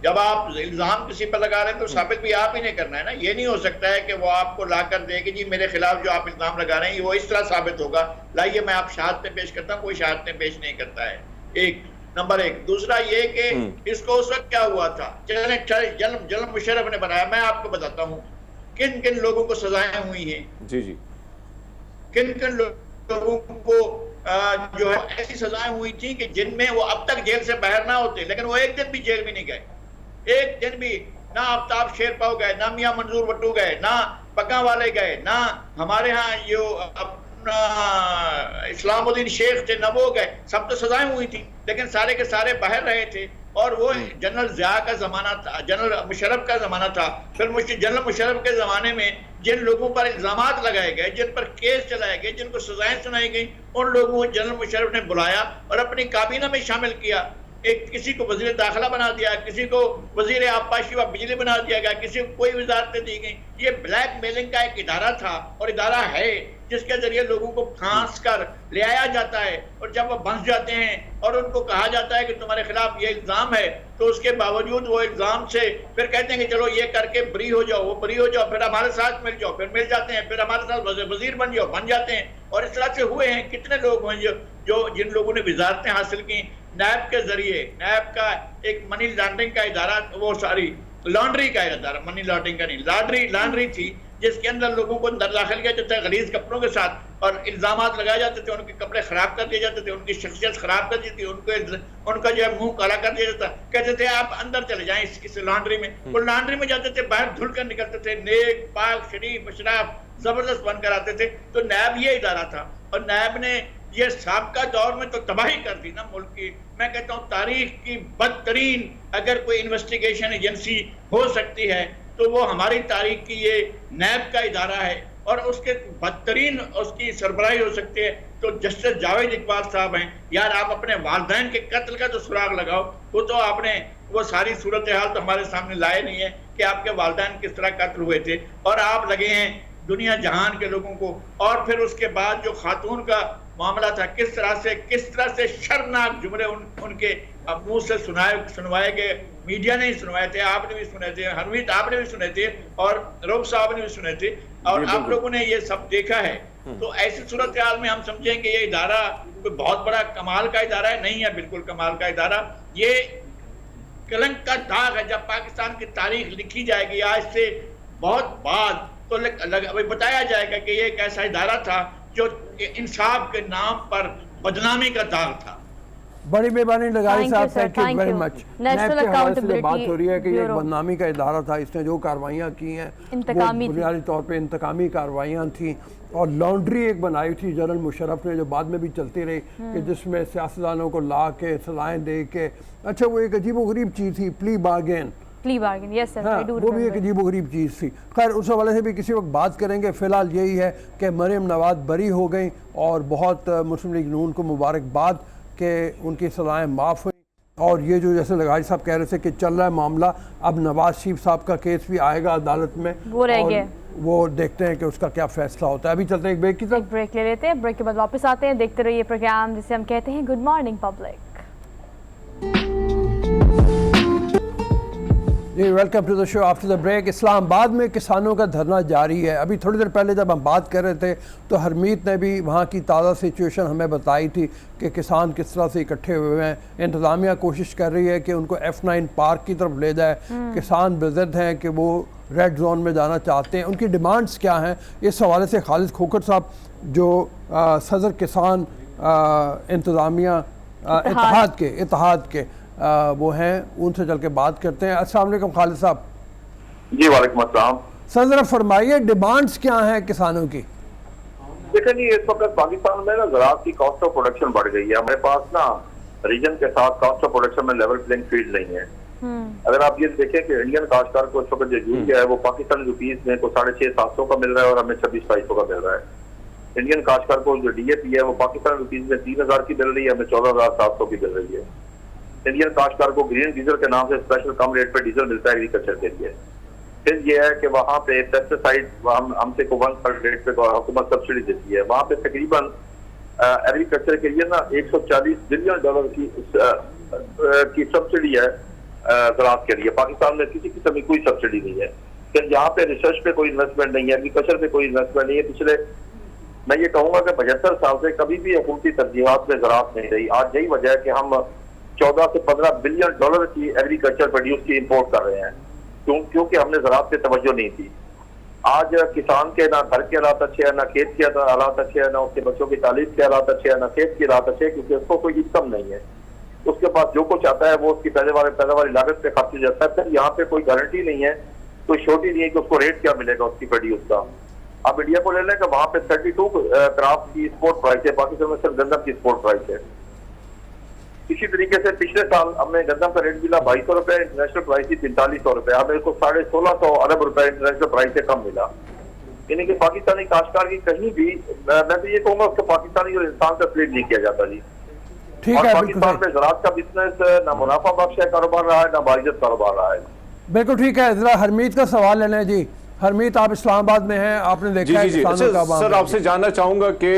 जब आप इल्ज़ाम किसी पर लगा रहे हैं तो साबित भी आप ही ने करना है ना। ये नहीं हो सकता है कि वो आपको ला कर दे कि जी मेरे खिलाफ जो आप इल्ज़ाम लगा रहे हैं वो इस तरह साबित होगा, लाइए मैं आप शहादतें पेश करता हूँ। कोई शहादतें पेश नहीं करता है, एक नंबर एक। दूसरा ये कि इसको उस वक्त क्या हुआ था, जन्म मुशर्रफ ने बनाया। मैं आपको बताता हूँ किन किन लोगों को सजाएं हुई हैं। जी जी, किन किन लोगों को जो है ऐसी सजाएं हुई थी कि जिनमें वो अब तक जेल से बाहर ना होते, लेकिन वो एक दिन भी जेल में नहीं गए। एक दिन भी ना आफ्ताब शेरपाव गए, ना मियां मंजूर वट्टू गए, ना पक्का वाले गए, ना हमारे यहाँ जो अपना इस्लामुद्दीन शेख थे ना वो गए। सब तो सजाएं हुई थी, लेकिन सारे के सारे बाहर रहे थे। और वो जनरल ज़िया का ज़माना था, जनरल मुशर्रफ का ज़माना था। फिर जनरल मुशर्रफ के ज़माने में जिन लोगों पर इल्ज़ामात लगाए गए, जिन पर केस चलाए गए, जिनको सजाएं सुनाई गई, उन लोगों को जनरल मुशर्रफ ने बुलाया और अपनी काबीना में शामिल किया। एक किसी को वज़ीर दाखिला बना दिया, किसी को वज़ीर आबपाशी व बिजली बना दिया गया, किसी को कोई वज़ारतें दी गई। ये ब्लैक मेलिंग का एक इदारा था और इदारा है जिसके जरिए लोगों को फांस कर ले आया जाता है। और जब वो फंस जाते हैं और उनको कहा जाता है कि तुम्हारे खिलाफ ये इल्ज़ाम है, तो उसके बावजूद वो इल्ज़ाम से फिर कहते हैं कि चलो ये करके बरी हो जाओ, वो बरी हो जाओ, फिर हमारे साथ मिल जाओ, फिर मिल जाते हैं, फिर हमारे साथ वजीर बन जाओ, बन जाते हैं। और इस तरह से हुए हैं कितने लोग हैं जो जिन लोगों ने वजारतें हासिल की नैब के जरिए। नैब का एक मनी लॉन्ड्रिंग का इदारा, वो सारी लॉन्ड्री का इदारा, मनी लॉन्ड्रिंग का नहीं, लॉन्ड्री थी जिसके अंदर लोगों को अंदर दाखिल किया जाता है गलीज कपड़ों के साथ, और इल्जामात लगाए जाते थे, उनके कपड़े खराब कर दिए जाते थे, उनकी शख्सियत खराब कर दी थी, उनका जो है मुंह काला कर दिया जाता। कहते थे आप अंदर चले जाएं इस लॉन्ड्री में। वो लॉन्ड्री में जाते थे, बाहर धुल कर निकलते थे, नेक पाक शरीफ अशराफ जबरदस्त बनकर आते थे। तो नैब ये इदारा था, और नैब ने ये साबका दौर में तो तबाही कर दी ना मुल्क की। मैं कहता हूँ तारीख की बदतरीन अगर कोई इन्वेस्टिगेशन एजेंसी हो सकती है तो वो हमारी तारीख की ये नैब का इदारा है, और उसके बदतरीन उसकी सरबराही हो सकती है तो जस्टिस जावेद इकबाल साहब हैं। यार आप अपने वालिदैन के कत्ल का तो सुराग लगाओ। वो तो आपने वो सारी सूरत हाल तो हमारे सामने लाए नहीं है कि आपके वालिदैन किस तरह कत्ल हुए थे, और आप लगे हैं दुनिया जहान के लोगों को। और फिर उसके बाद जो खातून का मामला था, किस तरह से शर्मनाक जुमले उनके मुंह से सुनवाए गए। मीडिया ने ही सुनवाए थे, आपने भी सुने थे, हरमीत आपने भी सुने थे, और रऊफ साहब ने भी सुने थे, और आप लोगों ने ये सब देखा है। तो ऐसी सूरत हाल में हम समझेंगे ये इदारा कोई बहुत बड़ा कमाल का इदारा है, नहीं है बिल्कुल कमाल का इदारा। ये कलंक का दाग है। जब पाकिस्तान की तारीख लिखी जाएगी आज से बहुत बाद, तो अभी बताया जाएगा कि ये एक ऐसा इदारा था जो इंसाफ के नाम पर बदनामी का दाग था। बड़ी मेहरबानी लगाई साहब, thank you very much. National accountability बात हो रही है कि ये एक बदनामी का इदारा था, इसने जो कार्रवाइयाँ की हैं वो बुनियादी तौर पे इंतकामी कार्रवाइयाँ थी, और लॉन्ड्री एक बनाई थी जनरल मुशर्रफ ने जो बाद में भी चलती रही, कि जिसमें सियासतदानों को ला के सलाहें दे के, अच्छा वो एक अजीबोगरीब चीज़ थी, प्ली बार्गेन, यस सर, हाँ, वो भी एक अजीबोगरीब चीज़ थी। खैर उस हवाले से भी किसी वक्त बात करेंगे। फ़िलहाल यही है कि मरियम नवाज बरी हो गई, और बहुत मुस्लिम लीग नून को मुबारकबाद कि उनकी सज़ाएँ माफ़ हुई। और ये जो जैसे लगाई साहब कह रहे थे कि चल रहा है मामला, अब नवाज शरीफ साहब का केस भी आएगा अदालत में, वो रह गया, वो देखते हैं कि उसका क्या फैसला होता है। अभी चलते हैं एक ब्रेक की तरफ, एक ब्रेक ले लेते हैं, ब्रेक के बाद वापस आते हैं। देखते रहिए प्रोग्राम जिसे हम कहते हैं गुड मॉर्निंग पब्लिक। जी welcome to the show after the break. Islamabad में किसानों का धरना जारी है। अभी थोड़ी देर पहले जब हम बात कर रहे थे तो हरमीत ने भी वहाँ की ताज़ा सिचुएशन हमें बताई थी कि किसान किस तरह से इकट्ठे हुए हैं। इंतज़ामिया कोशिश कर रही है कि उनको F9 पार्क की तरफ ले जाए। किसान बेज़िद हैं कि वो रेड जोन में जाना चाहते हैं। उनकी डिमांड्स क्या हैं, इस हवाले से खालिद खोखर साहब जो सदर किसान इंतज़ामिया इत्तेहाद के वो हैं, उनसे चल के बात करते हैं। अस्सलाम वालेकुम खालिद साहब। जी वालेकुम अस्सलाम। सर ज़रा फरमाइए डिमांड्स क्या हैं किसानों की? देखिए जी, इस वक्त पाकिस्तान में ना ज़राअत की कॉस्ट ऑफ प्रोडक्शन बढ़ गई है। हमारे पास ना रीजन के साथ कॉस्ट ऑफ प्रोडक्शन में लेवल प्लेइंग फील्ड नहीं है। अगर आप ये देखें कि इंडियन काश्तकार को इस वक्त जो जूझ गया है वो पाकिस्तानी रुपीज में को 6,500-700 का मिल रहा है और हमें 26,200 का मिल रहा है। इंडियन काश्तकार को जो DAP है वो पाकिस्तानी रुपीज में 3,000 की मिल रही है, हमें 14,700 की मिल रही है। इंडियन काश्तकार को ग्रीन डीजल के नाम से स्पेशल कम रेट पे डीजल मिलता है एग्रीकल्चर के लिए। फिर ये है कि वहाँ पे पेस्टिसाइड हमसे को 1/3 रेट पे हुकूमत सब्सिडी देती है। वहाँ पे तकरीबन एग्रीकल्चर के लिए ना $140 बिलियन की सब्सिडी है ज़राअत के लिए। पाकिस्तान में किसी किस्म की कोई सब्सिडी नहीं है। फिर यहाँ पे रिसर्च पे कोई इन्वेस्टमेंट नहीं है, एग्रीकल्चर पे कोई इन्वेस्टमेंट नहीं है। पिछले मैं ये कहूँगा कि 75 साल से कभी भी हुकूमती तरजीहात में ज़राअत नहीं रही। आज यही वजह है कि हम 14 से 15 बिलियन डॉलर की एग्रीकल्चर प्रोड्यूस की इंपोर्ट कर रहे हैं, क्योंकि हमने ज़राअत पे तवज्जो नहीं दी। आज किसान के ना घर के हालात अच्छे हैं, ना खेत के हालात अच्छे हैं, ना उसके बच्चों की तालीम के हालात अच्छे हैं, ना खेत के हालात अच्छे हैं, क्योंकि उसको कोई इनकम नहीं है। उसके पास जो कुछ आता है वो उसकी पैदावारी लागत पे खर्च हो जाता है। फिर यहाँ पे कोई गारंटी नहीं है, कोई श्योरिटी नहीं है कि उसको रेट क्या मिलेगा उसकी प्रोड्यूस का। आप इंडिया को ले लें कि वहाँ पे 32 क्रॉप की एक्सपोर्ट प्राइस है, पाकिस्तान में सिर्फ गंदम की एक्सपोर्ट प्राइस है। इसी तरीके से पिछले साल हमने गंदम का रेट मिला 2,200 रुपए, इंटरनेशनल प्राइस थी 4,500 रुपए, हमें इसको 1,650 अरब रुपए इंटरनेशनल प्राइस से कम मिला। यानी कि पाकिस्तानी काश्तकार की कहीं भी मैं तो ये कहूँगा उसको पाकिस्तानी और इंसान का ट्रीट नहीं किया जाता जी। ठीक और है, पाकिस्तान में ज़राअत का बिजनेस ना मुनाफा बख्श कारोबार रहा है, ना बाइज्जत कारोबार रहा है। बिल्कुल ठीक है। जरा हरमीत का सवाल लेना है जी। हरमीत, आप इस्लामाबाद में हैं, आपने देखा है किसानों का सर आपसे जानना चाहूंगा कि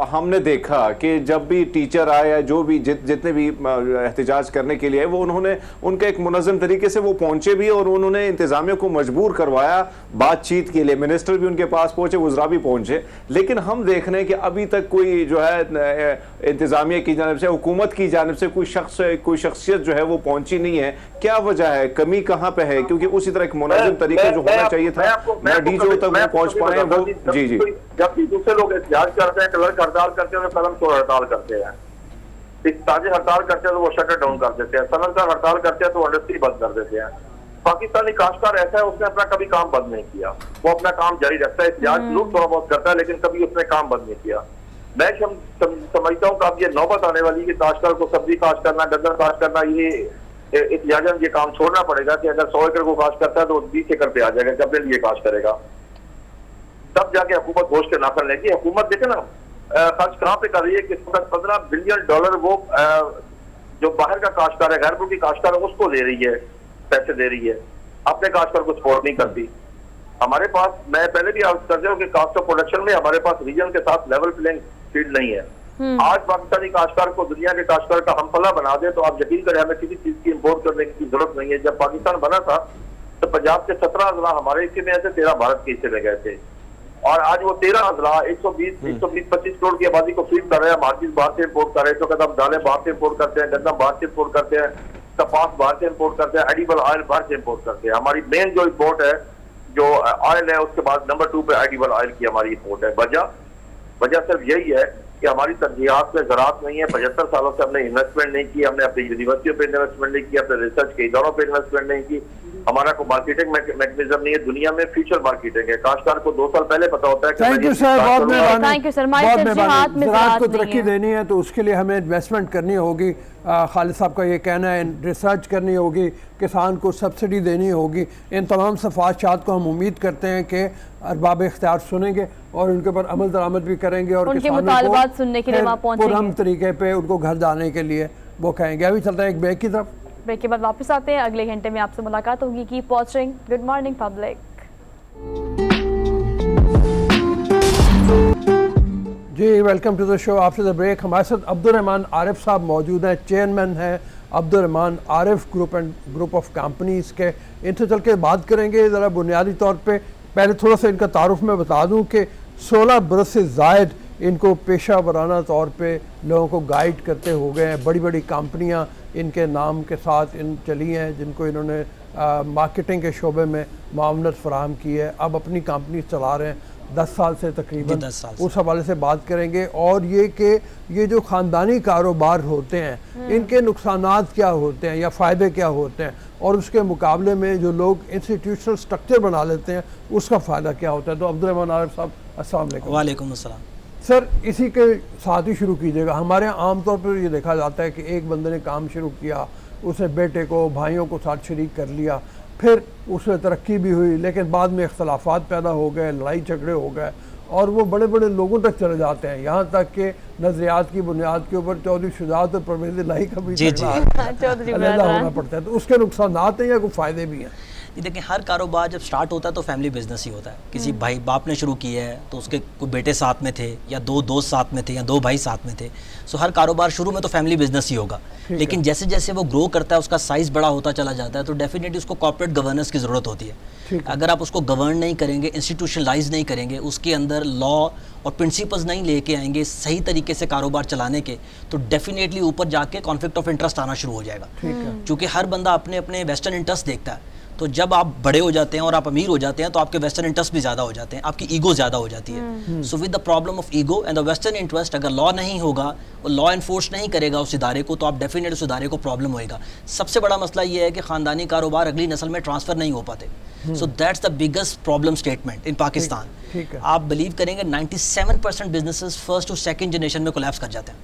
हमने देखा कि जब भी टीचर आए या जो भी जितने भी एहतजाज करने के लिए वो उन्होंने उनका एक मुनज़्ज़म तरीके से वो पहुंचे भी और उन्होंने इंतजामिया को मजबूर करवाया बातचीत के लिए। मिनिस्टर भी उनके पास पहुंचे, वज़रा भी पहुंचे, लेकिन हम देख रहे हैं कि अभी तक कोई जो है इंतजामिया की जानिब से, हुकूमत की जानिब से कोई शख्सियत जो है वो पहुंची नहीं है। क्या वजह है, कमी कहाँ पे है? क्योंकि उसी तरह एक मुनज़्ज़म तरीका जो होना चाहिए था, डीजो तक वो पहुंच पाए वो। जी जी, जब भी दूसरे लोग एहतजाज करते हैं, क्लर्क हड़ताल करते हैं, कलम चोर हड़ताल करते हैं, ताजे हड़ताल करते हैं तो वो शटर डाउन कर देते हैं, सनतकार हड़ताल करते हैं तो इंडस्ट्री बंद कर देते हैं। पाकिस्तानी काश्तकार ऐसा है, उसने अपना कभी काम बंद नहीं किया, वो अपना काम जारी रखता है। एहतजाज जरूर थोड़ा बहुत करता है लेकिन कभी उसने काम बंद नहीं किया। मैं समझता हूँ कि अब ये नौबत आने वाली है, काश्तकार को सब्जी काश्त करना, गन्ना काश्त करना, ये इत्याजन ये काम छोड़ना पड़ेगा कि अगर 100 एकड़ को काश्त करता है तो 20 एकड़ पे आ जाएगा, जब लिए काश्त करेगा तब जाके हुकूमत गोश्त के नाखन लेगी। हुकूमत देखे ना खर्च कहाँ पे कर रही है कि 15 बिलियन डॉलर वो जो बाहर का काश्तकार है, गैर मुल्की काश्तकार है, उसको दे रही है, पैसे दे रही है। अपने काश्तकार को सपोर्ट नहीं करती। हमारे पास, मैं पहले भी अर्ज कर रहा हूँ कि कास्ट ऑफ प्रोडक्शन में हमारे पास रीजन के साथ लेवल प्लेइंग फील्ड नहीं है। आज पाकिस्तानी काश्तकार को दुनिया के काश्तकार का हमपला बना दे तो आप यकीन करें हमें किसी चीज की इम्पोर्ट करने की जरूरत नहीं है। जब पाकिस्तान बना था तो पंजाब के 17 अजला हमारे हिस्से में थे, 13 भारत के हिस्से में गए थे, और आज वो 13 अजला 120-125 करोड़ की आबादी को फीड कर रहे हैं। मार्केट बाहर से इम्पोर्ट कर रहे हैं, तो कदम दालें बाहर से इम्पोर्ट करते हैं, गंदम बाहर से इम्पोर्ट करते हैं, कपास बाहर से इम्पोर्ट करते हैं, एडिबल ऑयल बाहर से इम्पोर्ट करते हैं। हमारी मेन जो इम्पोर्ट है जो ऑयल है, उसके बाद नंबर 2 पे एडिबल ऑयल की हमारी इम्पोर्ट है। वजह सिर्फ यही है कि हमारी तरजीहात में ज़राअत नहीं है। 75 सालों से हमने इन्वेस्टमेंट नहीं की, हमने अपनी यूनिवर्सिटियों पे इन्वेस्टमेंट नहीं की, अपने रिसर्च के इदारों पे इन्वेस्टमेंट नहीं की, हमारा कोई मार्केटिंग मैकेनिज्म नहीं है। दुनिया में फ्यूचर मार्केटिंग है। काश्तकार को 2 साल पहले पता होता है कि थैंक यू सर, बहुत मेहरबानी, थैंक यू सर। बहुत मेहरबानी। ज़राअत को नहीं तरक्की है। देनी है तो उसके लिए हमें इन्वेस्टमेंट करनी होगी। खालिद साहब का ये कहना है, रिसर्च करनी होगी, किसान को सब्सिडी देनी होगी। इन तमाम सफारशात को हम उम्मीद करते हैं कि अरबाब इख्तियार सुनेंगे और उनके ऊपर अमल दरामद भी करेंगे और उनके किसानों मुतालबात सुनने के लिए वहाँ पहुंचेंगे, पुरअमन तरीके पे उनको घर जाने के लिए वो कहेंगे। अभी चलता है एक ब्रेक की तरफ, ब्रेक के बाद वापस आते हैं। अगले घंटे में आपसे मुलाकात होगी। Keep watching good morning public. जी welcome to the show. After the break हमारे साथ अब्दुल रहमान आरिफ साहब मौजूद हैं, चेयरमैन हैं Abdul Rahman Arif group of companies के। इनसे चल के बात करेंगे ज़रा बुनियादी तौर पे। पहले थोड़ा सा इनका तारुफ मैं बता दूं कि 16 बरस से ज़ायद इनको पेशा वराना तौर पे लोगों को गाइड करते हो गए हैं। बड़ी बड़ी कंपनियां इनके नाम के साथ इन चली हैं जिनको इन्होंने मार्केटिंग के शोबे में मामलत फराहम की है। अब अपनी कंपनी चला रहे हैं 10 साल से तकरीबन। 10 साल उस हवाले से बात करेंगे और ये कि ये जो ख़ानदानी कारोबार होते हैं इनके नुकसानात क्या होते हैं या फ़ायदे क्या होते हैं, और उसके मुकाबले में जो लोग इंस्टीट्यूशनल स्ट्रक्चर बना लेते हैं उसका फ़ायदा क्या होता है। तो अब्दुल रहमान आरिफ साहब अस्सलाम वालेकुम। वालेकुम अस्सलाम। सर इसी के साथ ही शुरू कीजिएगा। हमारे यहाँ आमतौर पर ये देखा जाता है कि एक बंदे ने काम शुरू किया, उसने बेटे को भाइयों को साथ शरीक कर लिया, फिर उसमें तरक्की भी हुई, लेकिन बाद में इख्तलाफात पैदा हो गए, लड़ाई झगड़े हो गए और वो बड़े बड़े लोगों तक चले जाते हैं। यहाँ तक कि नज़रियात की बुनियाद के ऊपर चौधरी शुजात और परवेज़ इलाही का भी अलग होना पड़ता है। तो उसके नुकसानात हैं या कोई फ़ायदे भी हैं? ये देखें, हर कारोबार जब स्टार्ट होता है तो फैमिली बिजनेस ही होता है। किसी भाई बाप ने शुरू किया है तो उसके कोई बेटे साथ में थे या 2 दोस्त साथ में थे या 2 भाई साथ में थे। सो हर कारोबार शुरू में तो फैमिली बिजनेस ही होगा, लेकिन जैसे जैसे वो ग्रो करता है, उसका साइज़ बड़ा होता चला जाता है, तो डेफिनेटली उसको कॉर्पोरेट गवर्नेंस की ज़रूरत होती है। अगर आप उसको गवर्न नहीं करेंगे, इंस्टीट्यूशनलाइज नहीं करेंगे, उसके अंदर लॉ और प्रिंसिपल्स नहीं लेके आएंगे सही तरीके से कारोबार चलाने के, तो डेफिनेटली ऊपर जाके कॉन्फ्लिक्ट ऑफ इंटरेस्ट आना शुरू हो जाएगा। क्योंकि हर बंदा अपने अपने वेस्टर्न इंटरेस्ट देखता है। तो जब आप बड़े हो जाते हैं और आप अमीर हो जाते हैं तो आपके वेस्टर्न इंटरेस्ट भी ज़्यादा हो जाते हैं, आपकी ईगो ज़्यादा हो जाती है। So with the problem of ego and the western interest, अगर लॉ नहीं होगा और लॉ एनफोर्स नहीं करेगा उस इदारे को, तो आप डेफिनेटली उस इदारे को प्रॉब्लम होएगा। सबसे बड़ा मसला ये है कि ख़ानदानी कारोबार अगली नस्ल में ट्रांसफ़र नहीं हो पाते। So that's the biggest problem statement in Pakistan. आप बिलीव करेंगे 97% businesses first to second generation में कोलैप्स कर जाते हैं।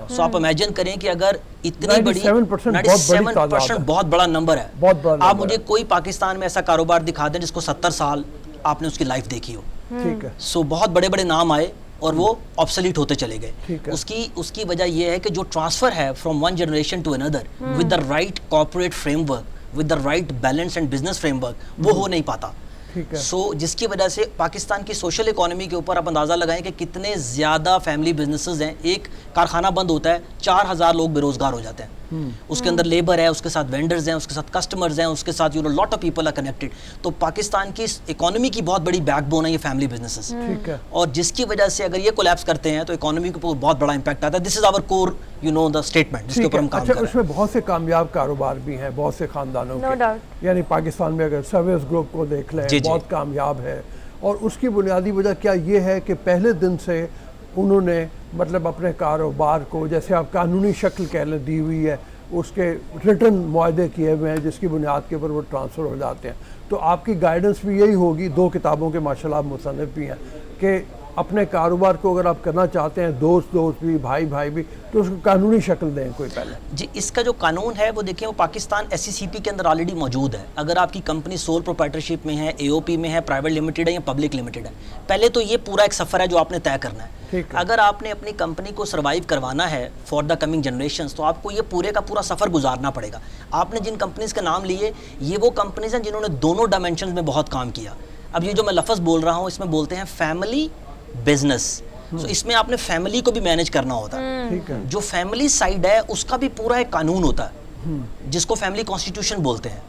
सो आप इमेजिन करें कि अगर इतनी बड़ी 97% बहुत बड़ा नंबर है। आप मुझे कोई पाकिस्तान में ऐसा कारोबार दिखा दें जिसको 70 साल आपने उसकी लाइफ देखी हो। ठीक है। सो बहुत बड़े बड़े नाम आए और वो ऑब्सोलीट होते चले गए। उसकी वजह यह है कि जो ट्रांसफर है from one generation to another with the right corporate framework, with the right balance and business framework, वो हो नहीं पाता। सो जिसकी वजह से पाकिस्तान की सोशल इकोनॉमी के ऊपर आप अंदाज़ा लगाएं कि कितने ज़्यादा फैमिली बिजनेसेस हैं। एक कारखाना बंद होता है, 4000 लोग बेरोजगार हो जाते हैं। उसके अंदर लेबर है, उसके साथ वेंडर्स हैं, उसके साथ कस्टमर्स हैं, उसके साथ lot of people are connected. तो पाकिस्तान की इकोनॉमी की बहुत बड़ी बैकबोन है ये फैमिली बिजनेसेस। और जिसकी वजह से अगर ये कोलैप्स करते हैं तो इकोनॉमी के ऊपर बहुत बड़ा इंपैक्ट आता है। This is our core the statement जिसके ऊपर हम काम कर रहे हैं। उसमें बहुत से कामयाब कारोबार भी हैं, बहुत से खानदानों के। यानी पाकिस्तान में अगर सर्विस ग्रुप को देख लें, बहुत कामयाब है। और उसकी बुनियादी वजह क्या ये है कि पहले दिन से उन्होंने मतलब अपने कारोबार को, जैसे आप कानूनी शक्ल कह लें दी हुई है, उसके रिटर्न मुआहदे किए हुए हैं जिसकी बुनियाद के ऊपर वो ट्रांसफ़र हो जाते हैं। तो आपकी गाइडेंस भी यही होगी, 2 किताबों के माशाल्लाह मुसन्निफ़ भी हैं, कि अपने कारोबार को अगर आप करना चाहते हैं, दोस्त भी, भाई भी, तो उसको कानूनी शक्ल दें कोई पहले? जी, इसका जो कानून है वो देखिए, वो पाकिस्तान SECP के अंदर ऑलरेडी मौजूद है। अगर आपकी कंपनी सोल प्रोप्राइटरशिप में है, AOP में है, प्राइवेट लिमिटेड है या पब्लिक लिमिटेड है, पहले तो ये पूरा एक सफ़र है जो आपने तय करना है। अगर आपने अपनी कंपनी को सर्वाइव करवाना है फॉर द कमिंग जनरेशंस, तो आपको ये पूरे का पूरा सफ़र गुजारना पड़ेगा। आपने जिन कंपनीज़ के नाम लिए, ये वो कंपनीज़ हैं जिन्होंने दोनों डायमेंशन में बहुत काम किया। अब ये जो मैं लफ्ज़ बोल रहा हूँ, इसमें बोलते हैं फैमिली बिजनेस। तो इसमें आपने फैमिली को भी मैनेज करना होता है। जो फैमिली साइड है उसका भी पूरा एक कानून होता है, जिसको फैमिली कॉन्स्टिट्यूशन बोलते हैं,